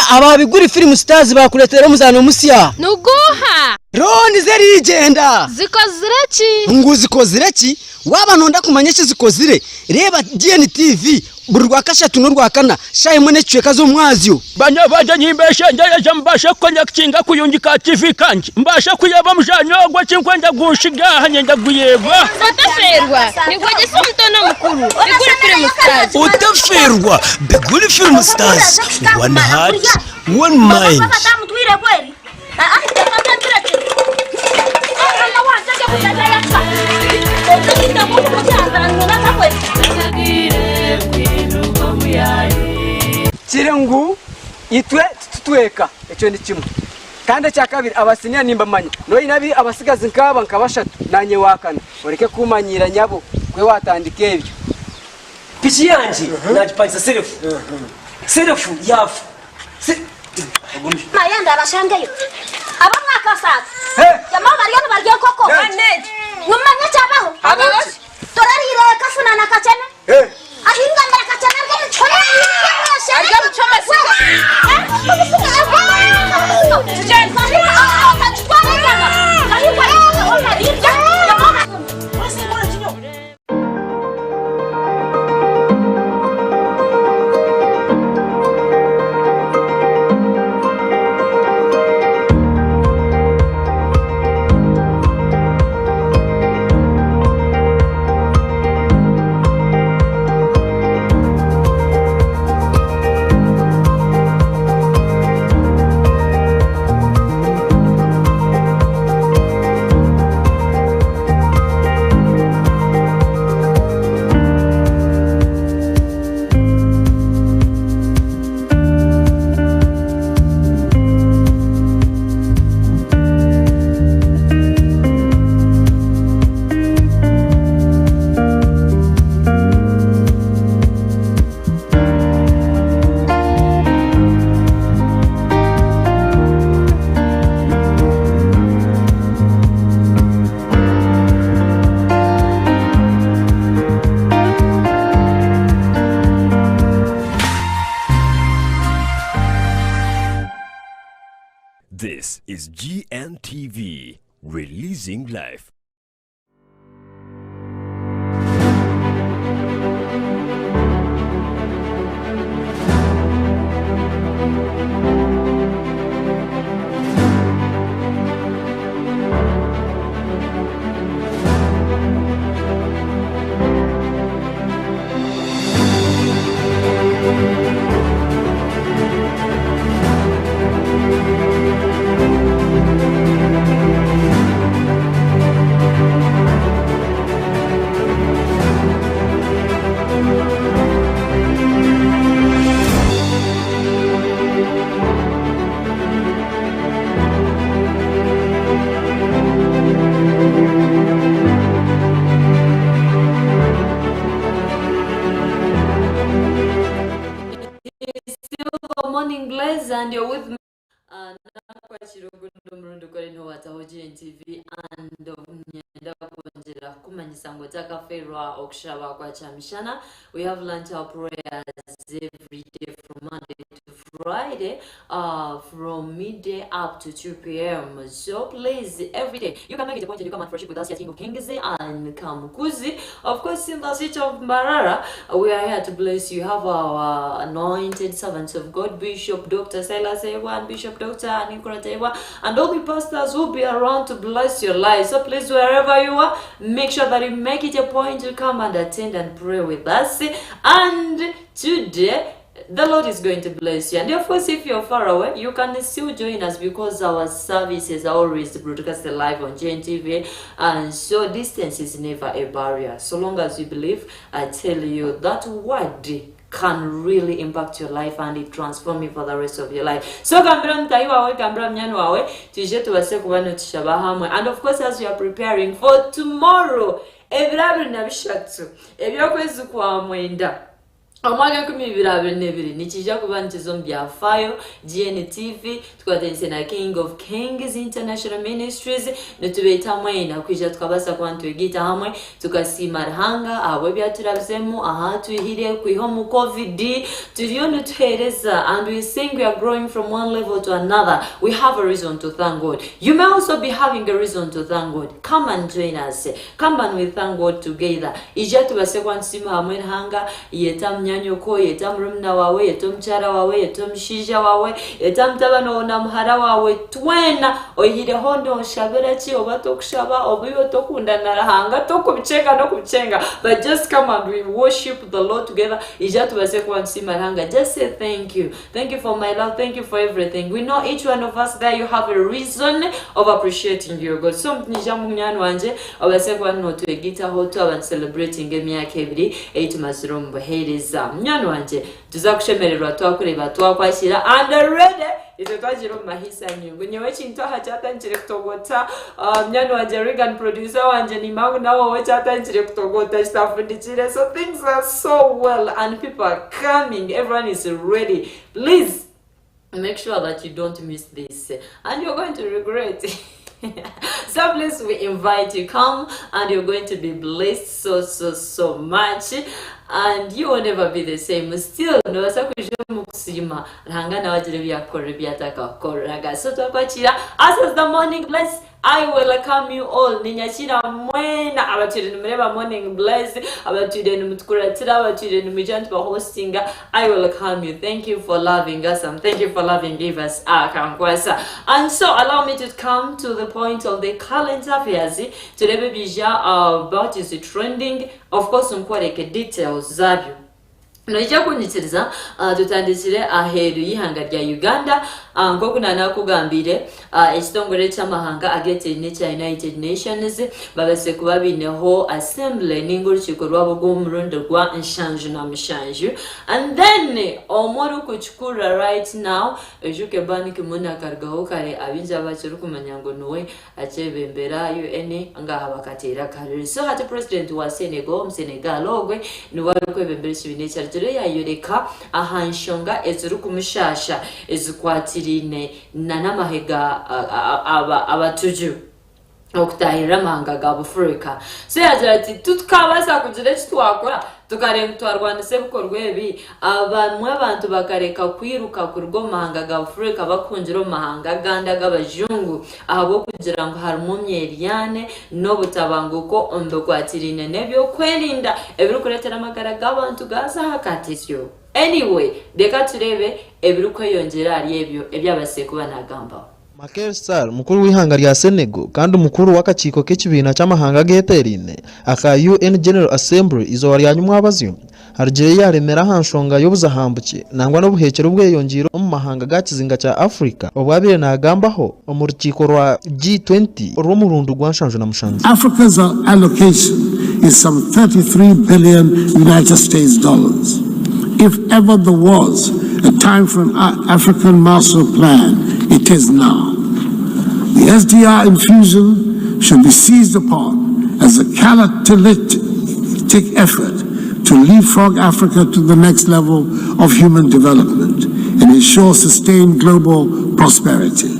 ababigura film stars bakuletera muzano musya nuguha roni zerigenda zikozireki nguzikozireki waba nonda kumanya kizikozire reba DNTV buri rwa kashatu no rwa kana shayemo necweka zo mwazyo banya baje nyimbeshe ngeje mbashe konya kinga kuyungika TV kanji mbashe kuyeba mujanyo gwa kinkwenda gushiga hanyenda guyeba utaferwa nigwaje simtono mukuru bigura film stars utaferwa bigura film stars one heart one mind mtwire kweli Chirengu itwe tutweka echo ni kimwe kandi cya kabiri abasinya nimba manya no inabi abasigazi nkaba nkabashatu nanye wakana ureke kumanyira nyabo kwe watandika ebyo pichi yanje najipangisa serefu yafu mayanda abashangeyo aba mwakasatse jamaa bariyano bariyo koko ane numanye cyabaho abaho torarire kafuna na kachene ahinga mbara kachene ngo muchole arya muchole This is GNTV, releasing life. Morning Blaze, and you're with me. GNTV and nyenda kumanyisa ngo takaferwa okushaba kwa chamishana. We have lunch our prayers every day from Monday to Friday, from midday up to 2 p.m. So please, every day you can make it a point to come and worship with us here, King of Kings and Kamukuzi. Of course, in the city of Mbarara, we are here to bless you. Have our anointed servants of God, Bishop Dr. Silas Ewa and Bishop Dr. Nicola Ewa, and all the pastors will be around to bless your life. So please, wherever you are, make sure that you make it a point to come and attend and pray with us. And today, the Lord is going to bless you. And of course, if you're far away, you can still join us because our services are always broadcasted live on GNTV. And so distance is never a barrier. So long as you believe, I tell you that word can really impact your life and it transform you for the rest of your life. So kambira mtayi wawe, kambira mnyani wawe, tuje tuwase kubano tishabahamwe. And of course, as you are preparing for tomorrow, ebirabi nabishatu, ebyokwezi kwa mwenda, Amaga kumibirabiri nikija kuba ntizo mbyafayo GNTV twatense na King of Kings International Ministries netubeta mwena kwija tukabasa kwantu egita hamwe tukasima rahanga abo byaturabzemu aha tuhire kwiho mu COVID turiyo ntuhereza, and we sing we are growing from one level to another. We have a reason to thank God. You may also be having a reason to thank God. Come and join us. Come and we thank God together. Ija tubase kwantu hamwe rahanga yetamnya nyoko yeta mrumna wawe yeto mchara wawe yeto mshija wawe yeta mtabano na mhara wawe twena oyire hondo shabera chi obato kushaba obiyo tokunda narahanga tokubicheka no kubichenga, but just come and we worship the Lord together. Ijatu base kwa nsima ranga, just say thank you for my love, thank you for everything. We know each one of us there you have a reason of appreciating your God. So mnijamu mnyanu wanje obase kwa notu egita hoto aban celebrating emyaka ebiri 8 mazirumbo heriza mnyanu wanje tuzakushemererwa twakureba twakwashira and ready ito twajiro mahisa nyungu nyewe chinto hachatanjire kutogota mnyanu wanje Regan producer wanje ni magu nawo wachatanjire kutogota chitafundikire. So things are so well and people are coming, everyone is ready. Please make sure that you don't miss this and you're going to regret it. So please, we invite you, come and you're going to be blessed so much, and you will never be the same. Still no sakujimukusima rangana wajirebya korebya takakoraga. So twakachira as the morning bless, I welcome you all. Ninyachira mwena abatire numureba morning bless, abatire numutkuratira, abatire numijant for hosting. I welcome you. Thank you for loving us and thank you for loving us akankwasa. And so allow me to come to the point of the current affairs. Today bija about is trending. Of course, nkwareke details zabyo. Nojja kunyitiriza tutandikire aheru y'ihanga rya Uganda ngo kunana kugambire ekitongole ky'amahanga agetene kya United Nations babase kuba bineho assembly n'ingurukiko rwabo rw'omurundi rwa nshanju na mushanju, and then omoro kuchukura right now ejuke bani kimuna kargaho kare abinja bakiri kumanya ngo nowe achebembera UN ngaha bakatera kare. So hati president wa Senegal ogwe niwe kwebembera kibine cya ya yoreka ahanshonga ezuru kumushasha ezukwatirine nanamahega abatuju okutahira manga ga Afrika. So yagira ati tutkabasa kugira kitwakora tukareba twarwanise bukorwa ebi abantu bakareka kwiruka ku rwo mahanga ga Afrika bakunjira mahanga ganda g'abajungu ahabo kugira ngo harimo myeriane no butabanguko ondogwatirine nebyo kwelinda ebiri kuretera amagara g'abantu gaza hakatisyo. Anyway, reka turebe ebiri kweyongera ari ebyo ebyabaseko banagamba. Macky Sall mukuru w'ihanga rya Senegal kandi umukuru w'akaciko k'ikibina cy'amahanga geterine aka UN General Assembly izo wari yanyuma abazyo harije yaremera hanshonga y'obuzahambuke nangwa no buhekero bweyongiro mu mahanga gakizinga cya Africa obwabire nagambaho mu rukiko rwa G20 rwo mu rundu rwanshanjwe na mushanzi. Africa's allocation is some 33 billion United States dollars. If ever there was a time for an African Marshall Plan, it is now. The SDR infusion should be seized upon as a catalytic effort to leapfrog Africa to the next level of human development and ensure sustained global prosperity.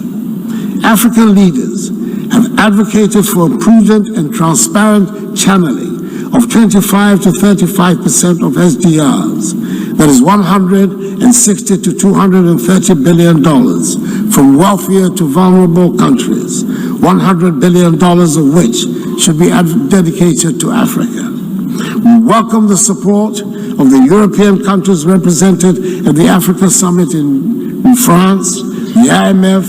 African leaders have advocated for a prudent and transparent channeling of 25 to 35% of SDRs, that is $160 to $230 billion, from wealthier to vulnerable countries, $100 billion of which should be dedicated to Africa. We welcome the support of the European countries represented at the Africa Summit in France, the IMF,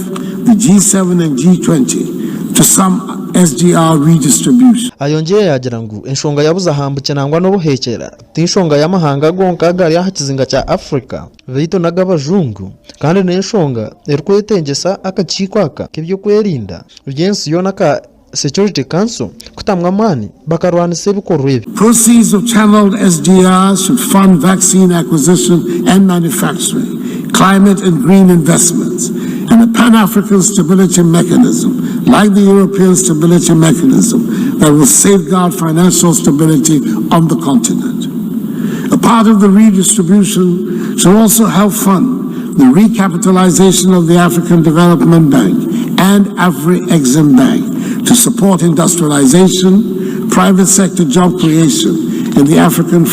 the G7 and G20 to some SDR redistribution. Ayongeye yagira ngo enshonga yabuzahambuke nangwa no buhekera tinshonga y'amahanga gonka gari yahakizinga cya Africa bito nagabajungu kandi n'enshonga erkwetengesa akaciko aka kibyo kwerinda ugensi yona ka Security Council kutamwa mani bakarwanise bikorwa ebi. Proceeds of channeled SDRs should fund vaccine acquisition and manufacturing, climate and green investments, and a Pan-African stability mechanism, like the European Stability Mechanism, that will safeguard financial stability on the continent. A part of the redistribution should also help fund the recapitalization of the African Development Bank and Afri-Exim Bank to support industrialization, private sector job creation, and the African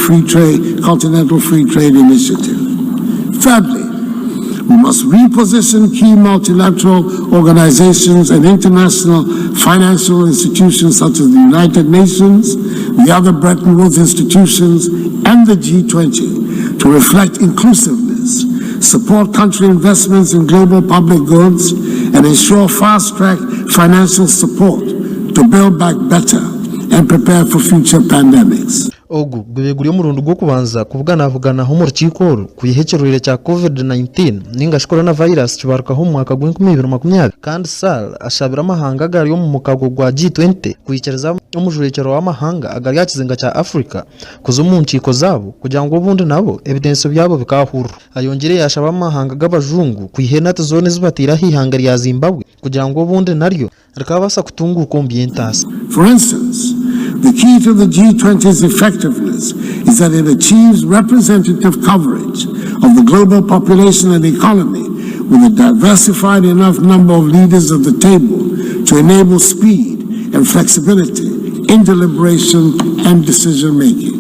Continental Free Trade Initiative. Thirdly, we must reposition key multilateral organizations and international financial institutions such as the United Nations, the other Bretton Woods institutions, and the G20 to reflect inclusiveness, support country investments in global public goods, and ensure fast-track financial support to build back better and prepare for future pandemics. Ogu gweguri y'umurundo gwo kubanza kuvugana ho mu rukiko kuyihekerurire cya COVID-19 ninga coronavirus kibaruka ho mu mwaka gwa 2020 kandi Sall ashabira amahanga gari yo mu mukago gwa G20 kuyikereza umujurekero w'amahanga agari yakizinga cya Africa kuzo mu nciko zabo kugira ngo ubundi nabo evidence byabo bikahuru. Ayongere yashaba amahanga g'abajungu kuyihenata zone zibatira hihangari ya Zimbabwe kugira ngo ubundi naryo rikabasa kutunguka ombientasi. For instance, the key to the G20's effectiveness is that it achieves representative coverage of the global population and economy with a diversified enough number of leaders at the table to enable speed and flexibility in deliberation and decision-making.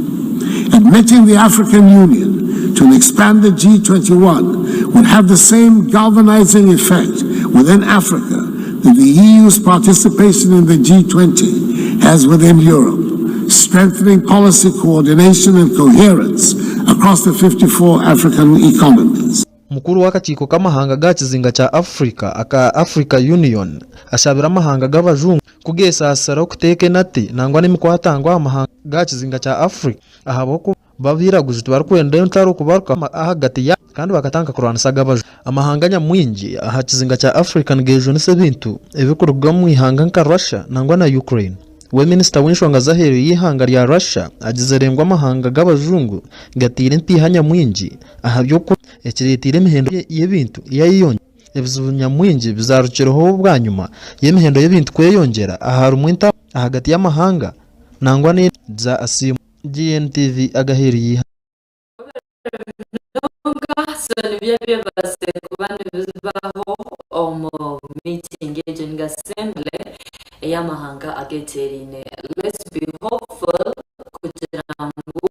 Admitting the African Union to an expanded G21 would have the same galvanizing effect within Africa that the EU's participation in the G20 has within Europe, strengthening policy coordination and coherence across the 54 African economies. Mukuru w'akaciko k'amahanga gakizinga cya Africa aka Africa Union ashabira amahanga g'abajungu kugesa asara kuteke nati nangwa n'imikwatangwa amahanga gakizinga cya Africa ahaboko babiraguje tubarikwenda ntaro kubaruka ahagati ya kandi bakatanka kurwanisa g'abajungu amahanga nyamwingi ahakizinga cya African Region se bintu ebikorwa mu ihanga nka Russia nangwa na Ukraine. We Minister w'inshonga zahero y'ihanga rya Russia agizerengwa amahanga g'abajungu gatire ntihanya mwingi ahabyo ko ekiretire mihendo y'ebintu yayiyonye ebizunya mwingi bizarukireho bwa nyuma y'emihendo y'ebintu kweyongera aharu mwinta ahagati y'amahanga nangwa ne za asimu. GNTV agahero yiha meeting agent assembly y'amahanga ageterine. Let's be hopeful kugira ngo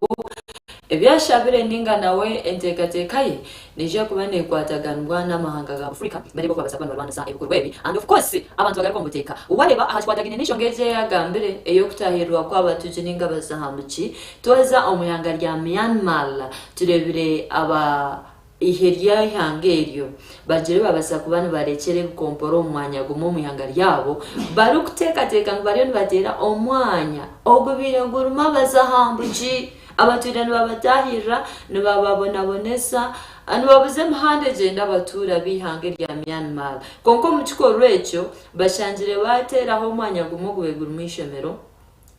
ebyashabire ninga nawe enteekateeka ye neija kuba nekwataganwa n'amahanga ga Afrika bariko kwabasa abantu barwanda ebikorwa ebi and of course abantu bagaruka muteeka uwareba ahakikwatagine n'ishongeje yagambire eyokutahirwa kw'abatuji ninga bazahambuki toza omuyanga rya Myanmar turebire aba iherya hangeryo bagire babasa kubana barekere gukomporo umwanya gumo muyanga ryabo barukuteka ngubariyo nibatera omwanya ogubire nguruma bazahambuki abaturani babatahira nibababonabonesa anibabuze muhande genda abatura bihange rya Myanmar konko mu kikoro ekyo bashangire bateraho omwanya gumo gubegura mwishomero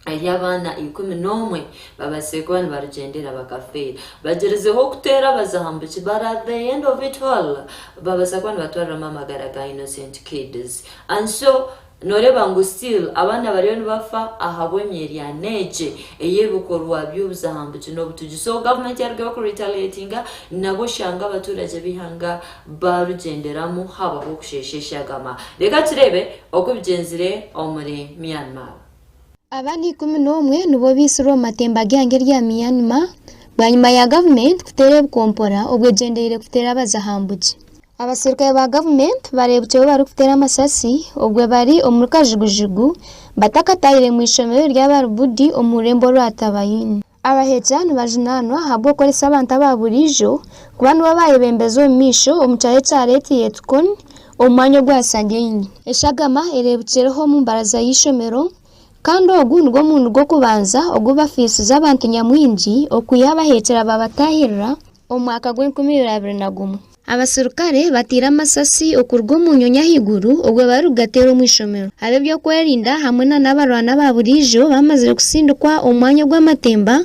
ayabana 11 babasekwa barugendera bakafera bagerezeho kutera bazahambuki bara the end of it all babasakwa batwara mamagara ga innocent kids and so noreba ngo still abana bariyo nibafa ahabonyeri ya neje eyebukorwa by'ubuzahambuki no butuji so government yaryo ko retaliatinga nabo shanga abaturage bihanga barugenderamo habaho kusheshesha gama reka turebe uko bigenzire omuri Myanmar. Abandi 11 nibo bisiro matemba gange rya Myanmar banyuma ya government kutere bukompora obwegendeire kutera abazahambuki abasirikare ba government barebutse bari kutera amasasi obwe bari omukajugujugu batakatayire mu ishomero ry'abarubudi omurembo rwatabayini abahecha nibajunanwa habwo kolesa abantu ababurijo kubantu babaye bembezo misho omuchaye chareti yetukon omwanyo gwasangenyi eshagama erebutseho mu mbaraza y'ishomero kandi ogu nigwo muntu gwo kubanza oguba fisi z'abantu nyamwingi okuyabahekera babatahirira omwaka gw'2021 abasirikare batira amasasi okurwa mu nyonya higuru ogwe barugatera mu ishomero abe byo kwerinda hamwe n'abarwana baburijo bamaze kusindikwa omwanya gw'amatemba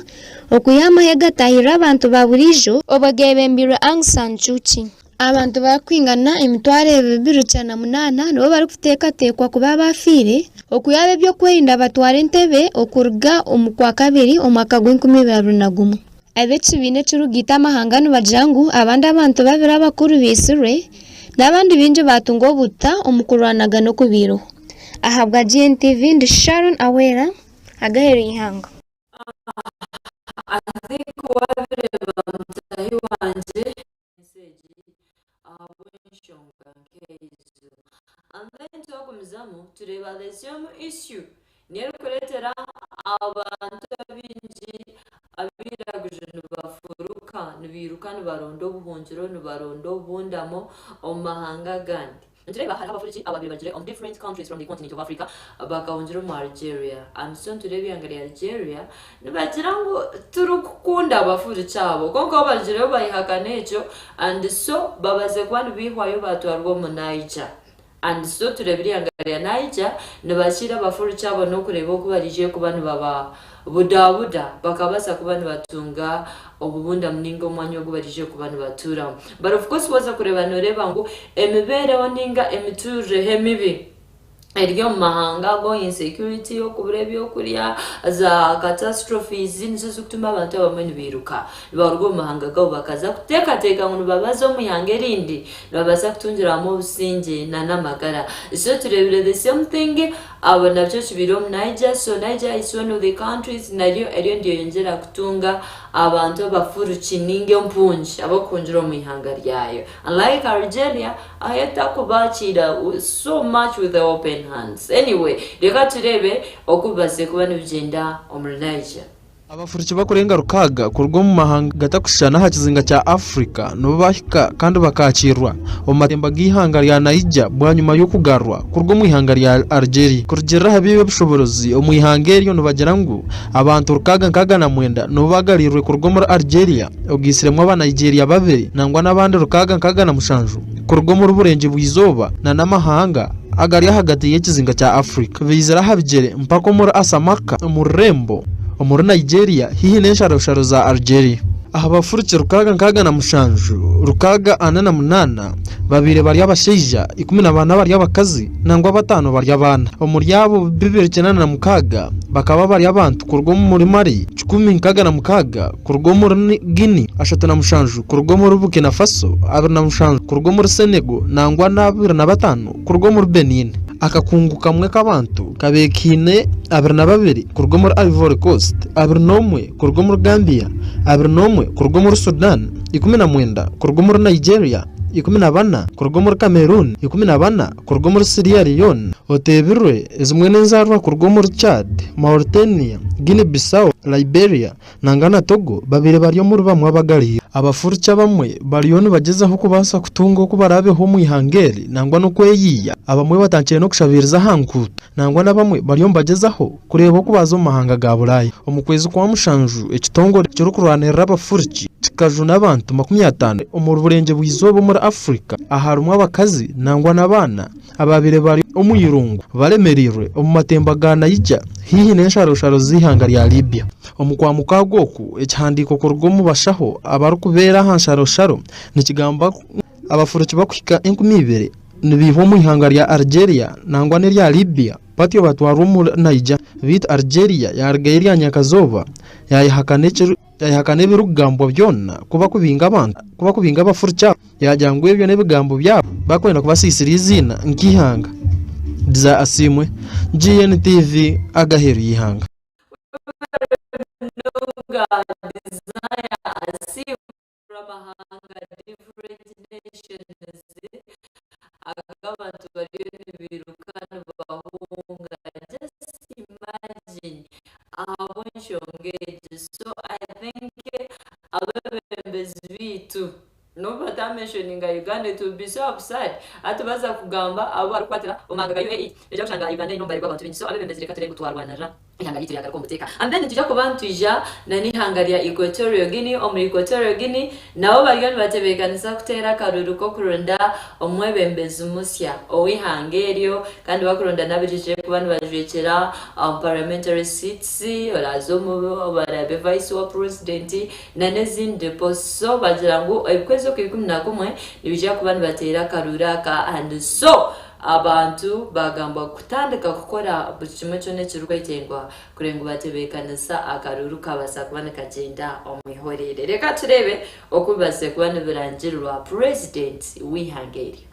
okuyamahega tahirira abantu baburijo obagebembirwe Aung San Suu Kyi abantu bakwingana emitware 208 nibo bari kutekatekwa kuba bafire okuyabe byo kwerinda batware entebe okuruga omukwa kabiri omwaka gw'2021 abechi bine churugita amahangano bajangu abandi abantu babiri abakuru bisire n'abandi binje batungo buta omukurwanaga no kubiro ahabwa GNTV ndi Sharon Awera agahera ihanga ariko wabireba mutahi wanje and then tuwakumizamu tureba the same issue niyo kuretera abantu binji abiraguje nibiruka nibarondo buhungiro nibarondo bundamo omahanga gandi tureba hari abafuriki ababiri bagire on different countries from the continent of Africa bakahungira mu Algeria and so turebe yangari Algeria nibagira ngo turukunda abafuriki abo konko bagire bayihakane ejo and so babaze kwani bihwayo batwarwa mu Niger and so turebiri yangari ya Niger nibashira abafuriki abo no kureba ko barije kuba nibaba budabuda bakabasa kuba nibatunga obubunda mningo mwanyo gubarije kuba nibatura but of course waza kureba noreba ngo emibereho ninga emiture hemibi eriyo mahanga go insecurity yo kuburebyo kuriya za catastrophes nizo zituma abantu bamwe biruka barwo mahanga go bakaza kuteka ngo babazo muyanga erindi babaza kutungira mu businge na namagara so turebire the same thing abo nabyo kibiro mu Niger so Niger is one of the countries nayo eriyo ndiyo yongera kutunga abantu bafuruki ninge mpunji abo kunjira mu ihanga ryayo unlike Algeria ayeta kubakira so much with the open hands anyway reka turebe okubaze kuba nibigenda omuri Niger abafuriki bakurenga rukaga kurwo mu mahanga gatakushana hakizinga cya Afrika no bahika kandi bakakirwa omatemba gihanga rya Niger bwanyuma yo kugarwa kurwo mu ihanga rya Algeria kurugera habibe bushoborozi omuyihangeriyo no bagira ngo abantu rukaga nkaga na mwenda no bagarirwe kurwo muri Algeria ogisiremwa aba Nigeria babiri nangwa nabandi rukaga nkaga na mushanju kurwo muri burenje bwizoba na namahanga agari hagati y'ekizinga cya Afrika bizera habigere mpako muri Asamaka umurembo omuri Nigeria hihi n'ensharosharo za Algeria aha bafuriki rukaga nkaga na mushanju rukaga anana munana babire bari abasheija 14 bari abakazi nangwa batano bari abana omuri yabo 296 bakaba bari abantu kurwo muri Mali 10 na mukaga kurwo muri Guinea 37 kurwo muri Burkina Faso 27 kurwo muri Senegal nangwa na 25 kurwo muri Benin akakungu kamwe k'abantu kabekine 22 kurwo muri Ivory Coast 21 kurwo muri Gambia 21 kurwo muri Sudan 19 kurwo muri Nigeria 14 kurwo muri Cameroon 14 kurwo muri Sierra Leone otebirwe ezimwe n'enzarwa kurwo muri Chad Mauritania Guinea Bissau Liberia nangana Togo babire bariyo muri bamwe abagali abafurcha bamwe bariyo nibagezaho kubasa kutunga ko barabeho mu ihangeri nangwa no kweyiya abamwe batankiye no kushabiriza hanku nangwa nabamwe bariyo mbagezaho kureba ko bazo mahanga ga Burayi omukwezi kwa mushanju ekitongore cyo kuranira abafurchi kaju n'abantu 50 umur burenge bwizobo muri Afrika aharumwa abakazi nangwa nabana ababire bari umuyirungu baremerirwe omumatembagana yijya hihi n'ensharosharo zihanga lya Libya omukwa mukagoku ekihandiko kurwo mubashaho abarukubera hansharosharo nikigamba abafuriki bakwika 12 nibiho mu ihanga lya Algeria nangwa ne lya Libya patyo batwaro mu Niger bit Algeria ya Algeria nyakazoba yayihakane birugambo byonna kuba kubinga abantu kuba kubinga abafurika yajyangwe byo nebigambo byabo bakwenda kubasisira izina nkihanga diza asimwe GNTV agaheru yihanga abantu bariyo nibirukana bahunga just imagine abo nshongeje so I think abebembezi bitu no batamentioninga Uganda to be so upset atubaza kugamba abo arikwatira umanga UAE ejo kushanga Uganda ino bari kwabantu binso abebembezi reka turebe gutwarwanara ihanga yitu yagarako muteka and then tujya kubantu ija na nihangaria Equatorial Guinea omuri Equatorial Guinea nabo bariyo batebekanisa kutera karuru ko kurunda omwebembezi musya owihangerio kandi bakurunda nabijije kubantu bajwekera parliamentary seats olazo mu barabe vice wa president na nezinde poso bagirango ebikwezo k'11 nibijya kubantu batera karura ka and so abantu bagamba kutandika gukora bucimwe cyo nekirwa itengwa kurenga batebekanisa akaruru kabasa kubana kagenda omwihorere reka turebe okubase kubana birangirwa president wihangeri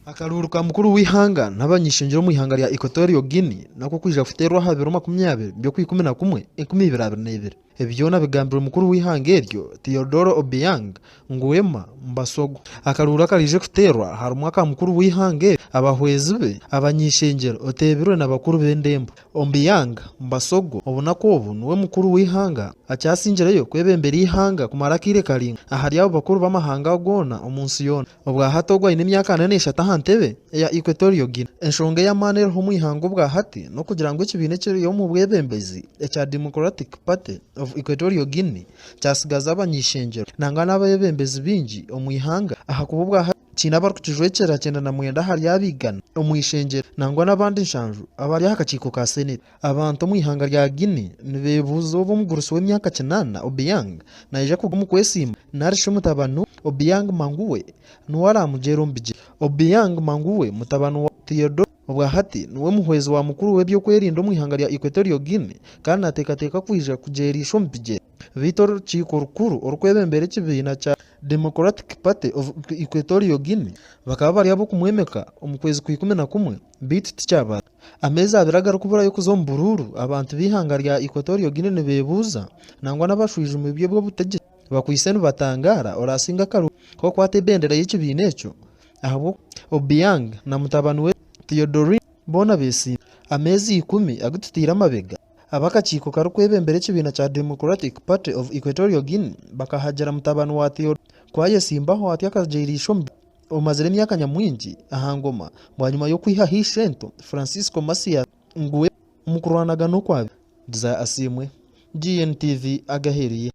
akaruru ka mukuru wihanga nabanyishingiro mu ihanga lya Equatorial Guinea nako kwija futerwa habiro 20 byo kwikumena kumwe 2022 ebyona bigambira mukuru wihangeryo Theodoro Obiang nguwema mbasogo akarura karije kuterwa hari umwaka mukuru wihange abahwezi be abanyishengero otebirwe n'abakuru b'endembo Obiang mbasogo ubona ko ubu niwe mukuru wihanga acyasingireyo kwebembera ihanga kumarakire karinga ahari abo bakuru b'amahanga gona umunsi yona ubwa hatogwa imyaka 4 hantebe ya Equatorial Guinea enshonge ya manero ho muihango bwa hati no kugira ngo ikibine cyo yo mu bwebembezi cya Democratic Party of Equatorial Guinea cyasigaza abanyishengero nangana abebembezi bingi omwihanga ahakubwa China barukijwe cyera cyenda na mwenda hari yabigana omwishengero nangwa nabandi nshanju abari hakaciko ka Senate abantu mwihanga rya Guinea nibebuzo bo muguruso w'imyaka 8 Obiang naije kugumu kwesima narisho mutabanu Obiang manguwe nuwara mujerombije Obiang manguwe mutabanu wa Theodore ubwa hati niwe muhwezi wa mukuru webyo kwerinda mwihanga rya Equatorial Guinea kandi atekateka kwija kujerisho mbije Vitor Chikorukuru orukwebembere kibina cha Democratic Party of Equatorial Guinea bakaba bari abo kumwemeka omukwezi ku 11 bit ticyaba ameza abiragara kubura yo kuzombururu abantu bihanga rya Equatorial Guinea nebebuza nangwa nabashwije mu byo bwo butegeke bakwisenu batangara orasinga karu ko kwate bendera y'ikibinecho ahabo Obiang na mutabanu we Theodore bona besi amezi 10 agutitira amabega abakachiko karukwebembere kibina cha Democratic Party of Equatorial Guinea bakahajara mutabanu wa Theodore kwaye simbaho ati akajirisho omazire myaka nyamwingi ahangoma bwanyuma yo kwiha hishento Francisco Masia nguwe mukurwanaga no kwa za asimwe GNTV agaheriye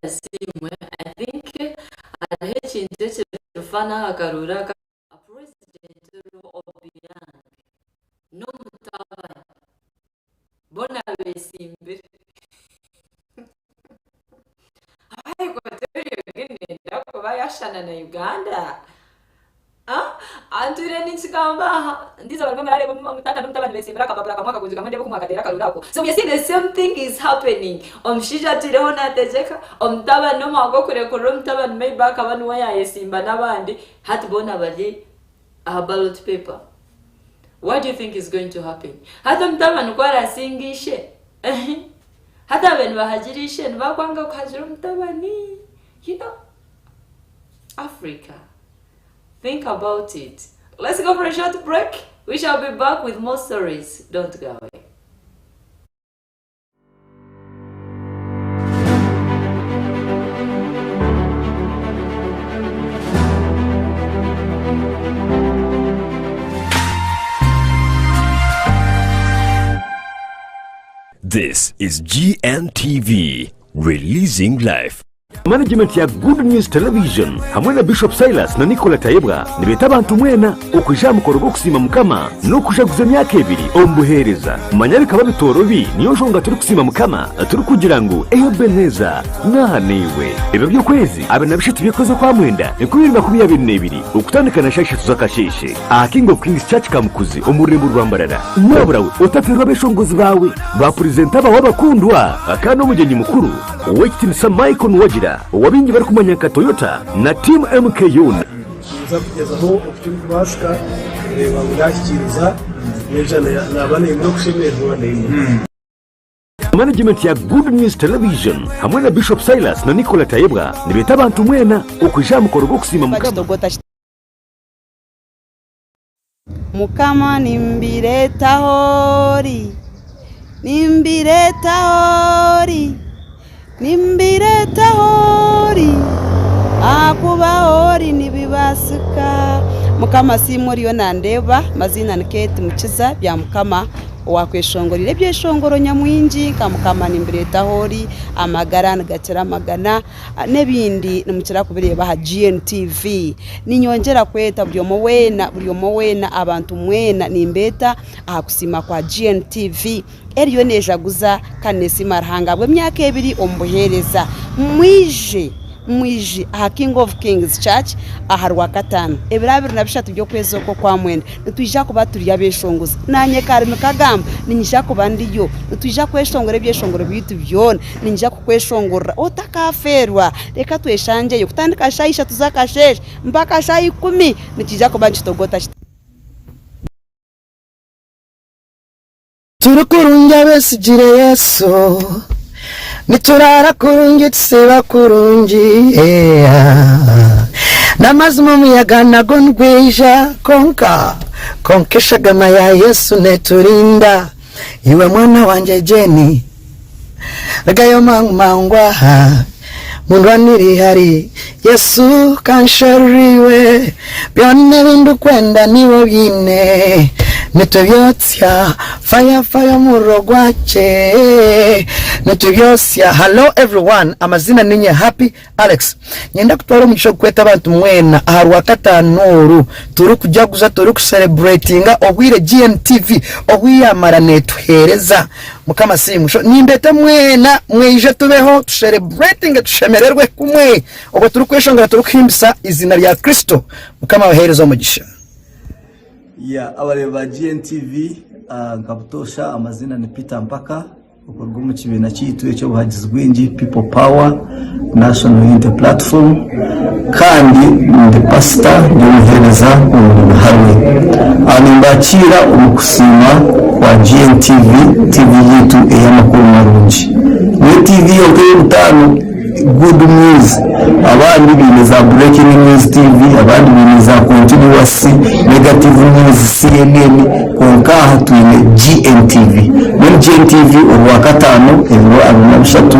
asimwe I think arahechinze cyufana akarura ka president Obiang no mutabana bona besimbe ko bayashana na Uganda anture n'ikigamba ndiza barwemera rebo mutanda n'umutabani besimbe akababura kamwaka kuzuka mande ko mwakatera karurako so we see the same thing is happening omshija tireho nategeka omtabani no mwago kurekora omtabani maybe akabani wayayesimba nabandi hati bona bari a ballot paper. What do you think is going to happen? Hata mtabani kwa rasingishe. Hata ben bahajirishe bakwanga kuhajira mtabani. You know, Africa. Think about it. Let's go for a short break. We shall be back with more stories. Don't go away. This is GNTV, releasing life. Management ya Good News Television hamwe na Bishop Silas na Nicola Tayebwa nibeta abantu mwena okuja mukoro gwo kusima mukama no kujaguza myaka ebiri ombuhereza manyarika babitorobi niyo jonga turi kusima mukama turi kugira ngo eyo beneza nahanewe ebyo byo kwezi abana bishatu bikoze kwa mwenda 2022 ukutandikana shashatu zakasheshe King of Kings Church kamukuzi omurembo rwambarara mwaburawe utafirwa beshongozi bawe ba presenter b'abakundwa akano mugenyi mukuru Wekitinisa Michael Wagira wabingi bari kumanyaka Toyota na Team MKU uza kugezaho uburyo bwashika reba budashyikiriza n'ijana nabane no kushemerwa neza. Management ya Good News Television hamwe na Bishop Silas na Nicola Tayebwa nibeta abantu mwena okuja mukoro gwo kusima mukama nimbireta hori nimbireta hori akuba hori nibibasika mukama simuri yo nandeba mazina nikete mukiza bya mukama wakweshongorire byeshongoro nyamwinji kamukama nimbireta hori amagara nagatera magana nebindi nimukira kubireba ha GNTV ninyongera kweta byo wena abantu mwena nimbeta ahakusima kwa GNTV eriyo nejaguza kanesi marhanga bwe myaka ebiri ombuhereza mwije aha King of Kings Church aharwa katano ebirabiri nabishatu byo kwezo ko kwa mwenda nitwija kuba turi abeshongoza nanye karime kagamba ninyija kuba ndiyo nitwija kweshongora byeshongoro bitu byona ninyija kukweshongora otakaferwa reka tweshanje yo kutandika shayisha tuzakasheshe mpaka shayi 10 nikija kuba nchitogota turukurunja besigire Yesu niturara kurungi tuseba kurungi namazima muyaga nago ndweja konkeshaga ya Yesu neturinda iwe mwana wanje jeni ragayo mangwa munwaniri hari Yesu kanshariwe byone bindu kwenda niwo bine Netubyotsya fire murogwache netubyotsya. Hello everyone, amazina ninye Happy Alex nyenda kutwara umugisho kweta abantu mwena aharwa katanuru turi kujaguza turi kucelebratinga obwire GNTV obwiyamara netuhereza mukama simusho nimbete mwena mweje tubeho celebrating tushemererwe kumwe obo turi kweshongera turi kwimbisa izina rya Kristo mukama wahereza umugisha. Abareba GNTV nkabutosha amazina ni Peter Mpaka ukorwa mu kibina cyituye cyo buhagizi bwingi People Power National Unity Platform kandi ndi pastor y'umuhereza mu hamwe animbakira umukusima wa GNTV TV yitu eyamakuru marungi ni TV yo gutanu Good News abandi bineza breaking news TV abandi bineza continuous negative news CNN konkaha tuine GNTV muri GNTV uwa katano ezo abinabishatu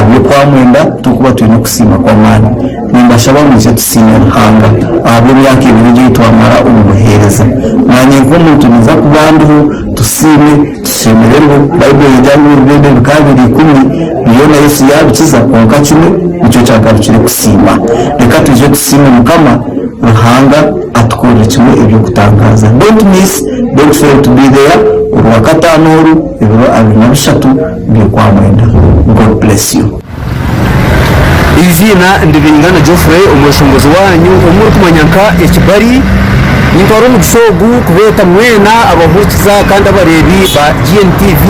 byo kwa mwenda tukuba tuine kusima kwa mani nimbashaba muje tusine hanga abo myaka ibiri yitwamara umuhereza nanye nk'umuntu niza kubandu tusime tusemererwe Bible yajyanye n'ibindi bikabiri 10 biyona Yesu yabikiza konka kimwe icyo cyagarukire kusima reka tuje kusima mukama ruhanga atukore kimwe ibyo kutangaza. Don't miss, don't fail to be there. Uwa katanuru ibiro abinabishatu byo kwa mwenda. God bless you. Izina ndibingana Geoffrey umushongozi wanyu umuri kumanyanka ekibari nintwaro mu gishogu kubeta mwena abahutiza kandi abarebi ba GNTV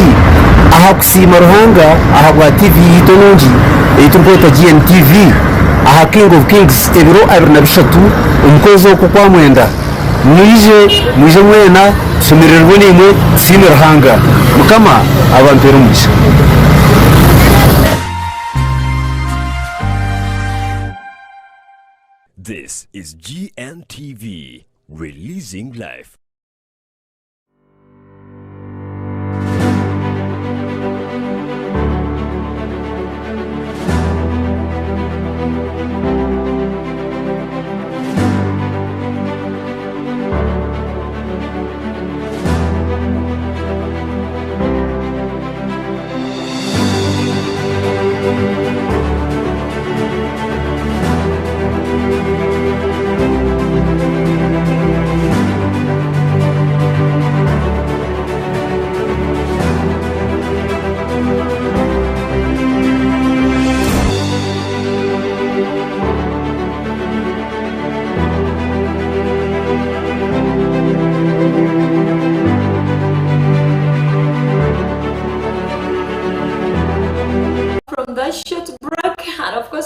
aha kusima ruhanga aha bwa TV yitonongi eyiturkweta GNTV aha King of Kings ebiro abiri na bishatu umukozi wo kwa mwenda mwije mwena tusemererwe nimwe sine ruhanga mukama abampera umugisha. This is GNTV, releasing life.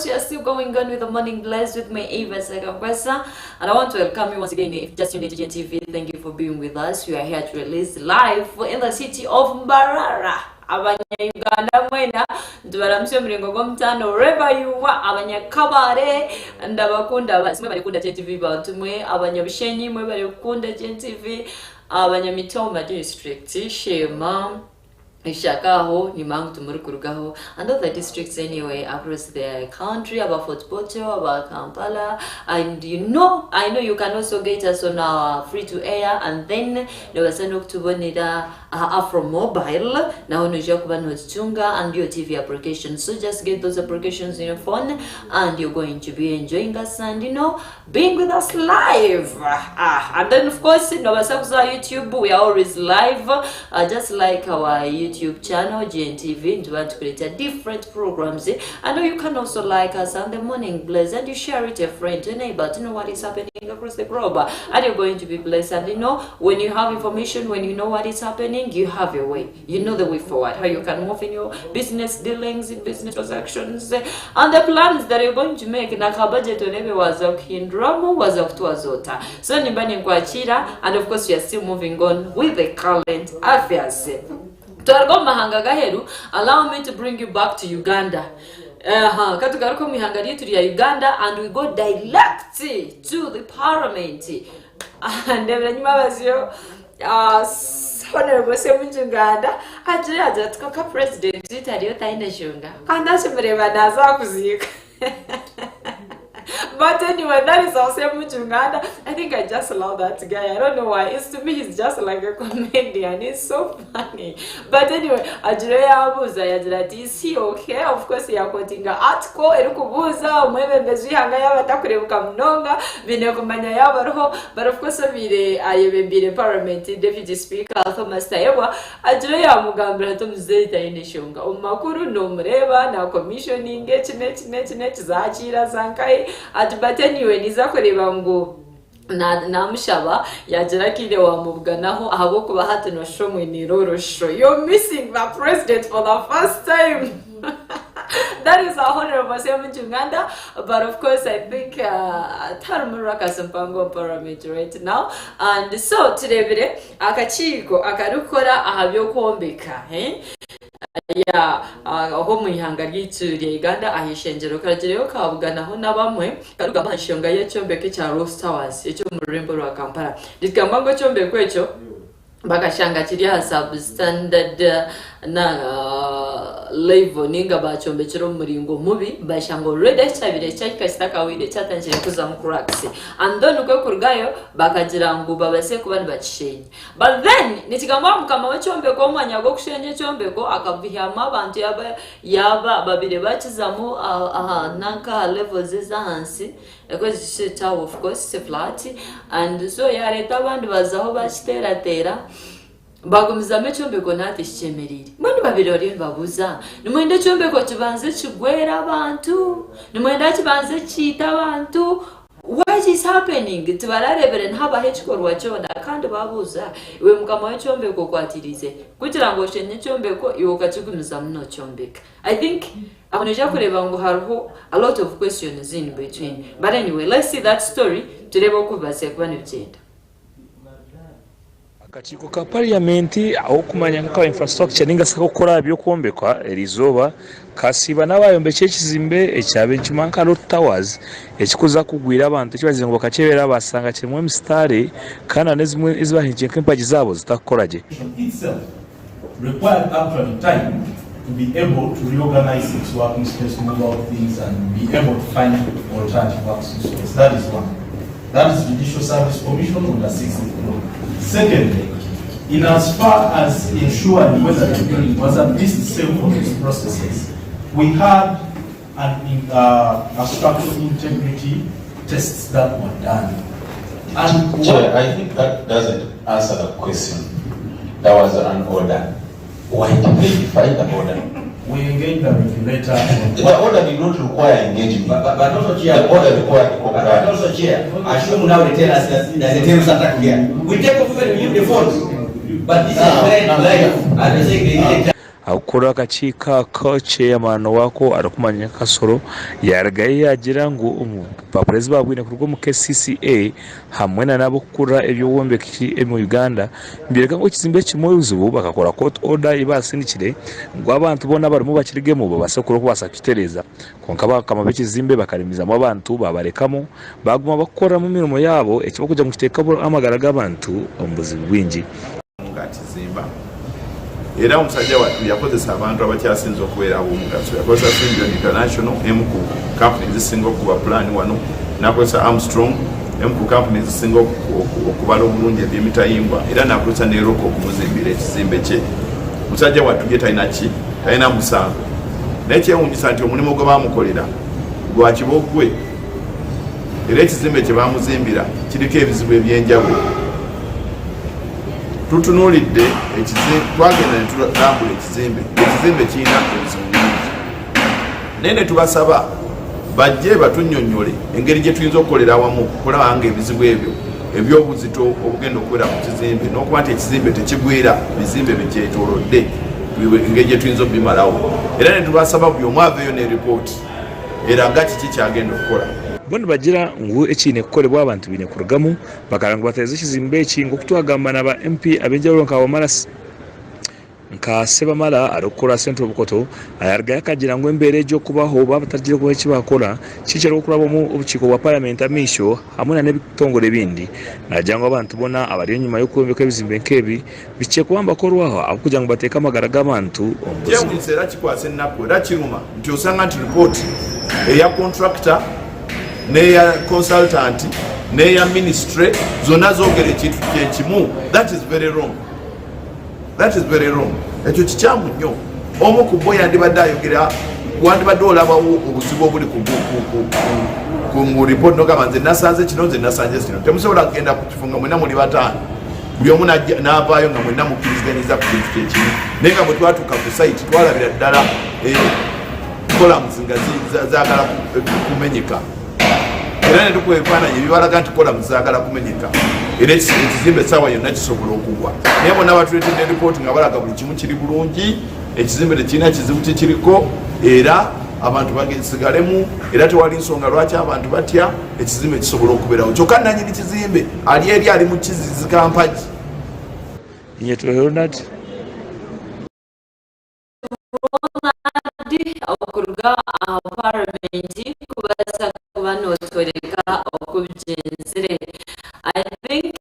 We are still going on with the morning blessed with me, Eva Sagagwesa, and I want to welcome you once again. If just tuned into GNTV, thank you for being with us. We are here to release live in the city of Mbarara. Abanya-Uganda mwena ntubaramsyo mrengo gomtano wherever you are. Abanya-Kabare ndabakunda basimwe balikunda GNTV bantumwe. Abanya-Bishenyi mwe balikunda GNTV. Abanya-Mitoma district Shema Ishakaho, Nimang Tumurukurugaho, and other districts anyway across the country, about Fort Portal, about Kampala, and I know you can also get us on our free to air, and then there was an October Nida Afro Mobile, now Nujakuban Chunga, and your TV application. So just get those applications in your phone, and you're going to be enjoying us and being with us live. And then of course, in our YouTube, we are always live, just like our YouTube channel GNTV, and want to create different programs. And you can also like us on the morning blessed, and you share it to a friend, to a neighbor, to know what is happening across the globe, and you're going to be blessed. And when you have information, when you know what is happening, you have your way, you know the way forward, how you can move in your business dealings, in business transactions, and the plans that you're going to make. Budget was so and of course we are still moving on with the current affairs. Allow me to bring you back to Uganda. Katugaruko mihangari to Uganda, and we go direct to the parliament. And Honorable Semunjunganda, Ajira Tuka president, Italy Taina Junga. And that's a very bad. But anyway, that is also Uganda. I think I just love that guy. I don't know why. To me, he's just like a comedian. He's so funny. But anyway, Ajira Abuza Yajirati, is he okay? Of course, he are quoting an article. Erukubuza, Umeme Bezihanga Yavatakurebuka Mnonga, Binekumanya Yavarho. But of course, I have been a parliament deputy speaker, Thomas Tayewa, Ajira Mugambra Tomzeta in the Shunga. Umakuru no Mreva, now commissioning, net, Zachira Zankai. But anyway, nizakureba ngo na mshaba yajirakire wa mubganaho ahubwo bahati no show mwiniroro show. You're missing the president for the first time. That is our honorable Uganda, but of course I think Taramuraka Sampango Parliament right now. And so today akachiko akarukora ahabyo kombeka aho mu ihanga ry'itsuri Uganda ahishenjero karagireyo kabuganaho nabamwe karuga mashonga y'Echombeke cya Rose Towers icyo mu rurembo rwa Kampala dikamba ngo Chombeko echo bakashanga kiri ha substandard na level ninga bachombekero muringo mubi bashango rede cyabire cyakasitaka wide cyatangiye kuzamukuraksi and then uko kurgayo bakagira ngo babase kubandi bacishenye. But then nitigamba mukama w'Echombeko umwanya go kushenye Chombeko akabihama abantu yaba babire bakizamo nanka levels zahansi because it's of course flat, and so yareta abandi bazaho bakiteratera bagumizamo Chombeko nati shichemerire mwende babirori babuza nimwende Chombeko kibanze kigwera abantu nimwende kibanze kita abantu. What is happening? Tubararebere ntaba hechikorwa cyona kandi babuza iwe mukama w'Echombeko kwatirize kugira ngo shenye Chombeko iwoka kigumiza muno Chombeka. I think akoneja kureba ngo hariho a lot of questions in between, but anyway, let's see that story turebe uko base kubana bigenda. akakiiko ka parliamenti aho kumanya nka infrastructure ninga sako kora byo kwombekwa erizoba kasiba n'abayombekye ekizimbe ekyabe kimanka Lot Towers ekikuza kugwira abantu kibaze ngo bakachebera basanga kimwe mstari kana nezimwe izibahinje kempaji zabo zitakoraje required actually time to be able to reorganize its working space, move out things, and be able to find alternative working space. That is one. That is Judicial Service Commission on the 6th floor. Secondly, in as far as ensuring whether the building was at least safe for these processes, we had a structural integrity tests that were done. And Chair, I think that doesn't answer the question. There was an order. Why did they define the order? We engaged the regulator. The order did not require engagement. But also, Chair, the order required compliance. But also, Chair, assume now they tell us that the terms are here. We take off even we the phones. But this is very live. And they say they need akukora akakiika ko chairman wako arakumanya kasoro yaragaye yagira ngo baprezi babwine kurwo mu KCCA hamwe na nabo kukura ebyo wombeki mu Uganda mbireka ngo kizimbe kimwe uzubu bakakora court order ibasindikire ngo abantu bona barimo bakirigemo babasakura ko basakitereza konka bakama bekizimbe bakarimiza mu abantu babarekamo baguma bakora mu mirimo yabo ekibo kujya mu kiteka amagara g'abantu ombuzi bwingi ngatizimba era omusajja watu yakozesa abantu abakyasinze okubeera ab'omugaso yakozesa Sinjon International emuku company zisinga okuba plan wano nakozesa Armstrong emuku company zisinga okubala obulungi ebyemitayimbwa era nakozesa ne Roko okumuzimbira ekizimbe kye omusajja watu ye talina musango nekyewunyisa nti omulimu gwe bamukolera gwa kibogwe era ekizimbe kye bamuzimbira kiriko ebizibu ebyenjawulo tutunulidde ekizimbe twagenda ne tulambula ekizimbe kirina ebizibu bingi naye ne tubasaba bajje batunnyonnyole engeri gye tuyinza okukolera awamu okulaba nga ebizibu ebyo ebyobuzito obugenda okubeera ku kizimbe n'okuba nti ekizimbe tekigwera bizimbe bikyetoolodde engeri gye tuyinza okubimalawo era ne tubasaba buli omu aveeyo ne ripooti eraga kiki kyagenda okukola bono bagira ngu ekine kukolebwa abantu bine kurugamu bakaranga bateze ekizimbe eki ngo kutwagamba n'aba MP abenjawulo nka Wamaras nka Sebamala arokora Central Bukoto ayarga yakagira ngo embere ejo kubaho babatagire ko ekibakola kikyero okulabamo obukiiko bwa parliament amisho hamwe n'ebitongole bindi najanga abantu bona abari nyuma yo kumbeka ebizimbe nkebi bice kuamba korwaho akugira ngo bateka amagara g'abantu ombuzi yemusera kikwase nakwe era kiruma nti osanga nti report eya contractor neya consultant neya ministry zona zogere ekintu kyekimu. That is very wrong. Ekyo kikyamu nnyo omu ku bo yandibadde ayogera wandibadde olabawo obuzibu obuli ku report nogamba nze nasanze kino nze nasanze kino temusobola kugenda kukifunga mwena muli bataano buli omu n'avaayo nga mwena mukkirizganiza ku kintu kyekimu naye nga bwe twatuuka ku site twalabira ddala columns nga zaagala kumenyeka era ne tukuba ebifaananyi ebibalaga nti columns zaagala kumenyeka era ekizimbe essaawa yonna kisobola okugwa naye bonna batuleetedde ripooti nga balaga buli kimu kiri bulungi ekizimbe tekirina kizibu kikiriko era abantu bagisigalemu era tewali nsonga lwaki abantu batya ekizimbe kisobola okubeerawo kyokka nanyini kizimbe ali eri ali mu kizizika mpagi okuruga aha parliament kubasa kubanotwereka okubigenzere. I think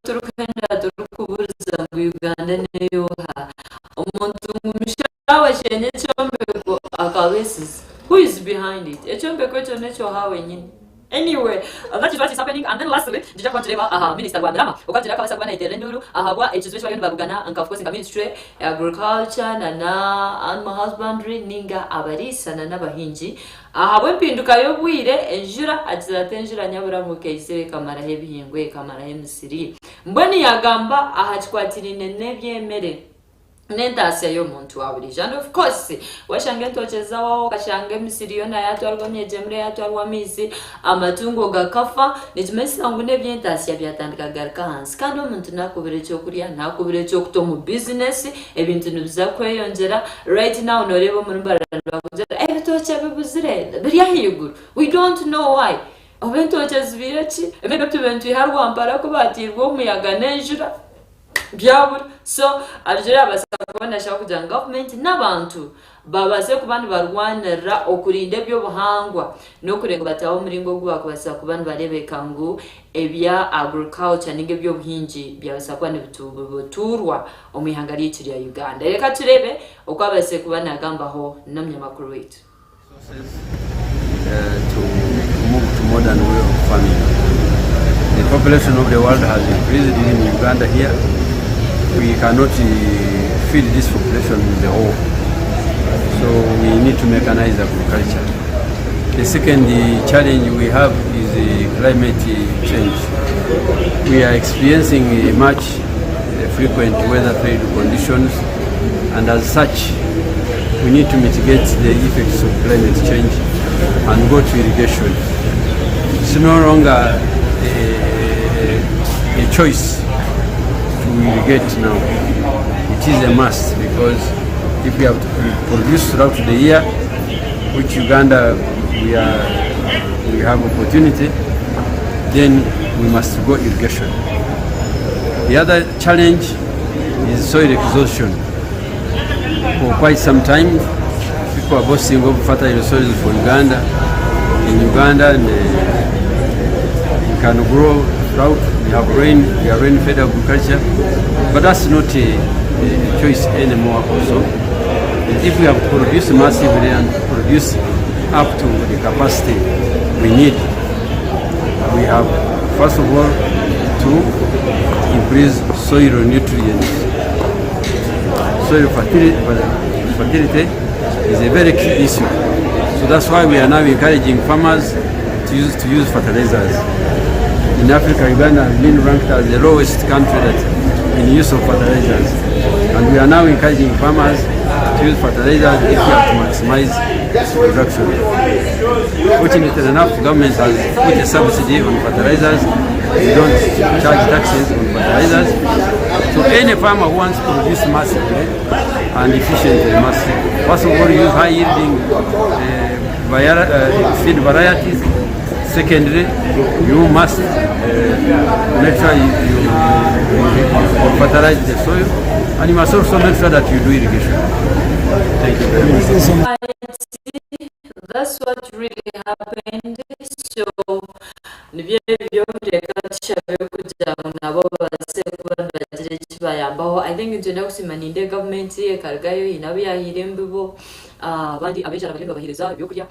turukuburiza ngo Uganda neyoha omuntu mumishawa chenye chombeko akabesiza. Who is behind it? Echombeko ekyo nekyo hawe nyine. Anyway, that is what is happening. And then lastly, Jija Kwantreva, Minister Wandrama, Okatira Kawasa Kwana Iterenuru, Ahagwa, Echizweshwa Bagana, and of course in the Ministry, Agriculture, Nana, Animal Husbandry, Ninga, Abarisa, Nana Bahinji, Ahawempinduka Yobwire, Enjura, Atzatenjura Nyabura Mukaise, Kamara Heavy and Way, Kamara Siri. Mbweni Yagamba, Ahachquatini, Nevie Mede. Nendasya y'omuntu awulija and of course washange ntochezawo kashange misiriyona yatwarwa myejemre yatwarwa mizi amatungo gakafa nijimesa ngo nebyentasya byatandika garika hansi kandi omuntu nakubire cyo kuriya nakubire cyo kutomu business ebintu nibiza kweyongera right now norebo muri bararwa kugera ebitoche bibuzire biri ahiguru we don't know why obentoche zibireki maybe tubentu harwa mpara kubatirwa umuyaga nenjura byabura so arjera abasaba kubona shaka kugira government n'abantu babase kubandi barwanira okurinda byo buhangwa no kurenga bataho muringo gwako basaba kubandi barebeka ngo ebya agriculture ninge byo buhinji byabasa kubandi biturwa omihangari y'ikiri ya Uganda reka turebe uko abase kubana agambaho namyamakuru wetu to move to modern way of farming. The population of the world has increased in Uganda here. We cannot feed this population the whole. So we need to mechanize agriculture. The second challenge we have is climate change. We are experiencing much frequent weather conditions, and as such, we need to mitigate the effects of climate change and go to irrigation. It's no longer a choice to irrigate now. It is a must, because if we have to produce throughout the year, which Uganda we have opportunity, then we must go irrigation. The other challenge is soil exhaustion. For quite some time, people are boasting of fertile soil for Uganda. In Uganda, and, we can grow drought. We have rain. We are rain-fed agriculture, but that's not a choice anymore. Also, if we have produced massively and produce up to the capacity we need, we have first of all to increase soil nutrients. Soil fertility is a very key issue. So that's why we are now encouraging farmers to use fertilizers. In Africa, Uganda has been ranked as the lowest country in use of fertilizers. And we are now encouraging farmers to use fertilizers if we have to maximize production. Fortunately enough, the government has put a subsidy on fertilizers. We don't charge taxes on fertilizers. So any farmer who wants to produce massively and efficiently must first of all use high yielding seed varieties. Secondly, you must make sure you fertilize the soil, and you must also make sure that you do irrigation. Thank you very much. That's what really happened. So nibyo byomureka kugira ngo nabo base kuba bagire kibayambaho. I think into nakusimaninde government yekargayo inabi yahirembibo abandi abejara bagenda bahiriza byo kurya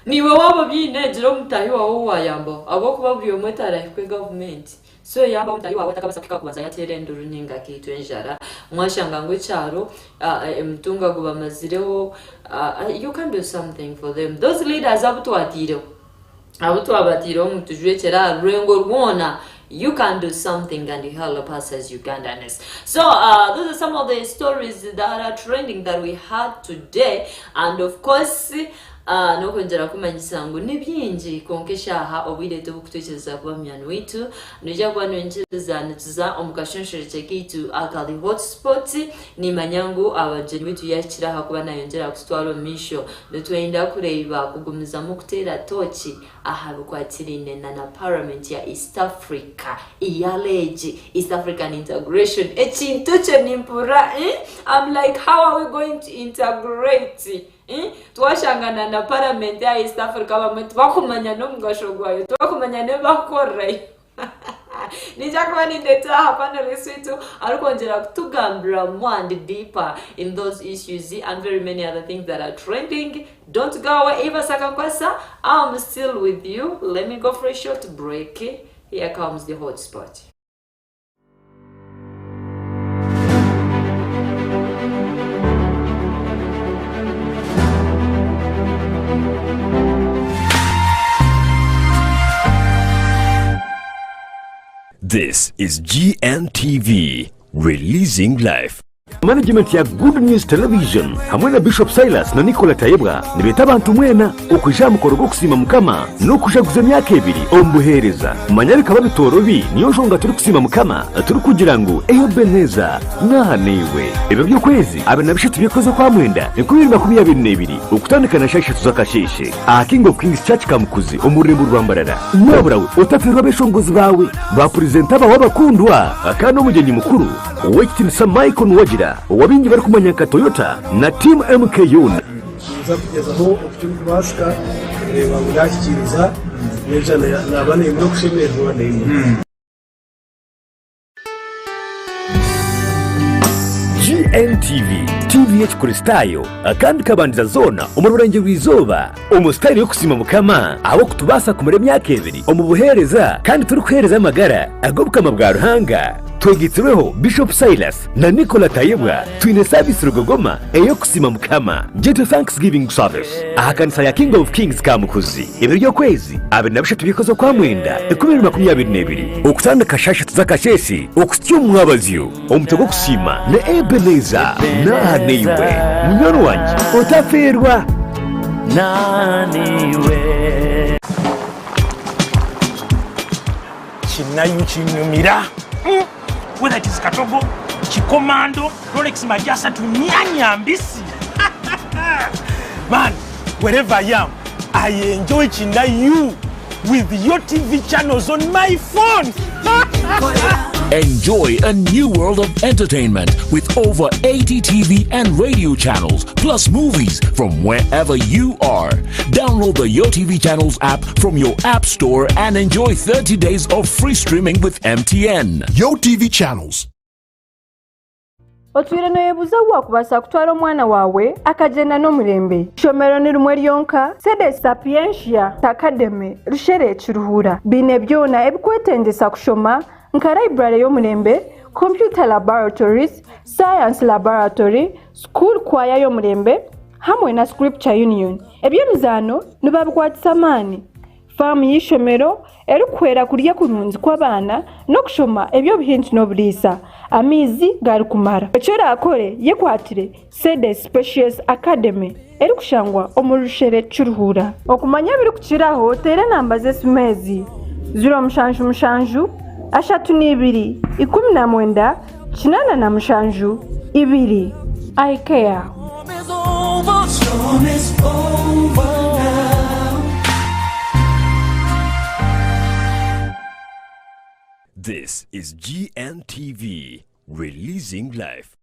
niwe wabo byinegiro mutahi wawo wayambo abo kuba buriyo motara kwe government so yamba mutahi wawo takabasaka kubaza yaterendo runinga kitu enjara mwashanga ngo cyaro emtunga guba mazireho you can do something for them. Those leaders abutwatiro mutujwe kera rengo rwona. You can do something and help us as Ugandans. So those are some of the stories that are trending that we had today, and of course no konjera kumanyisa ngo nibyinji konkesha ha obide to kutekereza kwa myano witu nija kwa nwenjeza ntuza omukashonshere chekitu akali hotspot ni manyangu abajeni witu yakira hakuba nayongera kutwaro misho netwenda kureba kugumiza mu kutera tochi aharukwatirine na parliament ya East Africa iyaleje East African integration ekintu cyo nimpura I'm like, how are we going to integrate twashangana na parliament ya East Africa bamwe bakumanya no mugashogwayo twakumanya ne bakore nijakwa ni data hapana reswetu arukongera kutugambira more and deeper in those issues and very many other things that are trending. Don't go away. Eva Sakankwasa, I'm still with you. Let me go for a short break. Here comes the hotspot. This is GNTV, releasing life. Management ya Good News Television hamwe na Bishop Silas na Nicola Tayebwa nibeta abantu mwena okuja mukoro go kusima mukama no kujaguza myaka ebiri ombuhereza manyarika babitorobi niyo njonga turi kusima mukama turi kugira ngo eyo beneza naniwe ebyo byo kwezi abana bishatu bikoze kwa mwenda 2022 okutandikana shashe tuzakasheshe akingo King's Church kamukuzi omurembo rwambarara naburawe utafirwa beshongozi bawe ba presenter aba wabakundwa akano mugenyi mukuru uwekitinisa Michael Wagira wabingi bari kumanyaka Toyota na team MKUN uza kugezaho ubutumwa kubashika bamuyashyikiriza n'ijana nabane no kushemerwa n'imwe GNTV TV y'ekikuristayo akandi kabandiza zona umururenge w'izoba umusitari yo kusima mukama abo kutubasa kumara emyaka 2 omubuhereza kandi turi kuhereza amagara agobukama bwa ruhanga twegitsweho Bishop Silas na Nicola Tayebwa twine service rugogoma eyo kusima mukama Jeto Thanksgiving Service aha kanisa ya King of Kings Kamukuzi ibiryo kwezi abiri nabishatu bikozo kwa mwenda 2022 okutanda kashasha tuzakashesi okusityo mwabazyo omutego kusima na Ebeneza naniwe munyoro wanje otaferwa naniwe kinayu kinyumira whether it is Katogo, Chikomando, Rolex Majasa to Nyanya Mbisi. Man, wherever I am, I enjoy Chinayu with your TV channels on my phone. Enjoy a new world of entertainment with over 80 TV and radio channels, plus movies from wherever you are. Download the Yo TV Channels app from your app store and enjoy 30 days of free streaming with MTN. Yo TV Channels. Otwire noyebuza wakubasa kutwala omwana wawe akagenda n'omulembe shomero ni rumwe lyonka sede sapientia academy rushere kiruhura bine byona ebikwetendesa kushoma nka library y'omulembe computer laboratories science laboratory school choir y'omulembe hamwe na scripture union ebyemizano nibabikwatisa maani famu y'ishomero erikwera kurya kurunzi kw'abaana n'okushoma ebyo bihinji n'obulisa amizi gari kumara echera akore yekwatire sede spacious academy eri kushangwa omurushere kiruhura okumanya biri kukiraho tere namba z'esimezi 0 ashatu n'ibiri 19 8 2 I care. Storm is over now. This is GNTV, releasing life.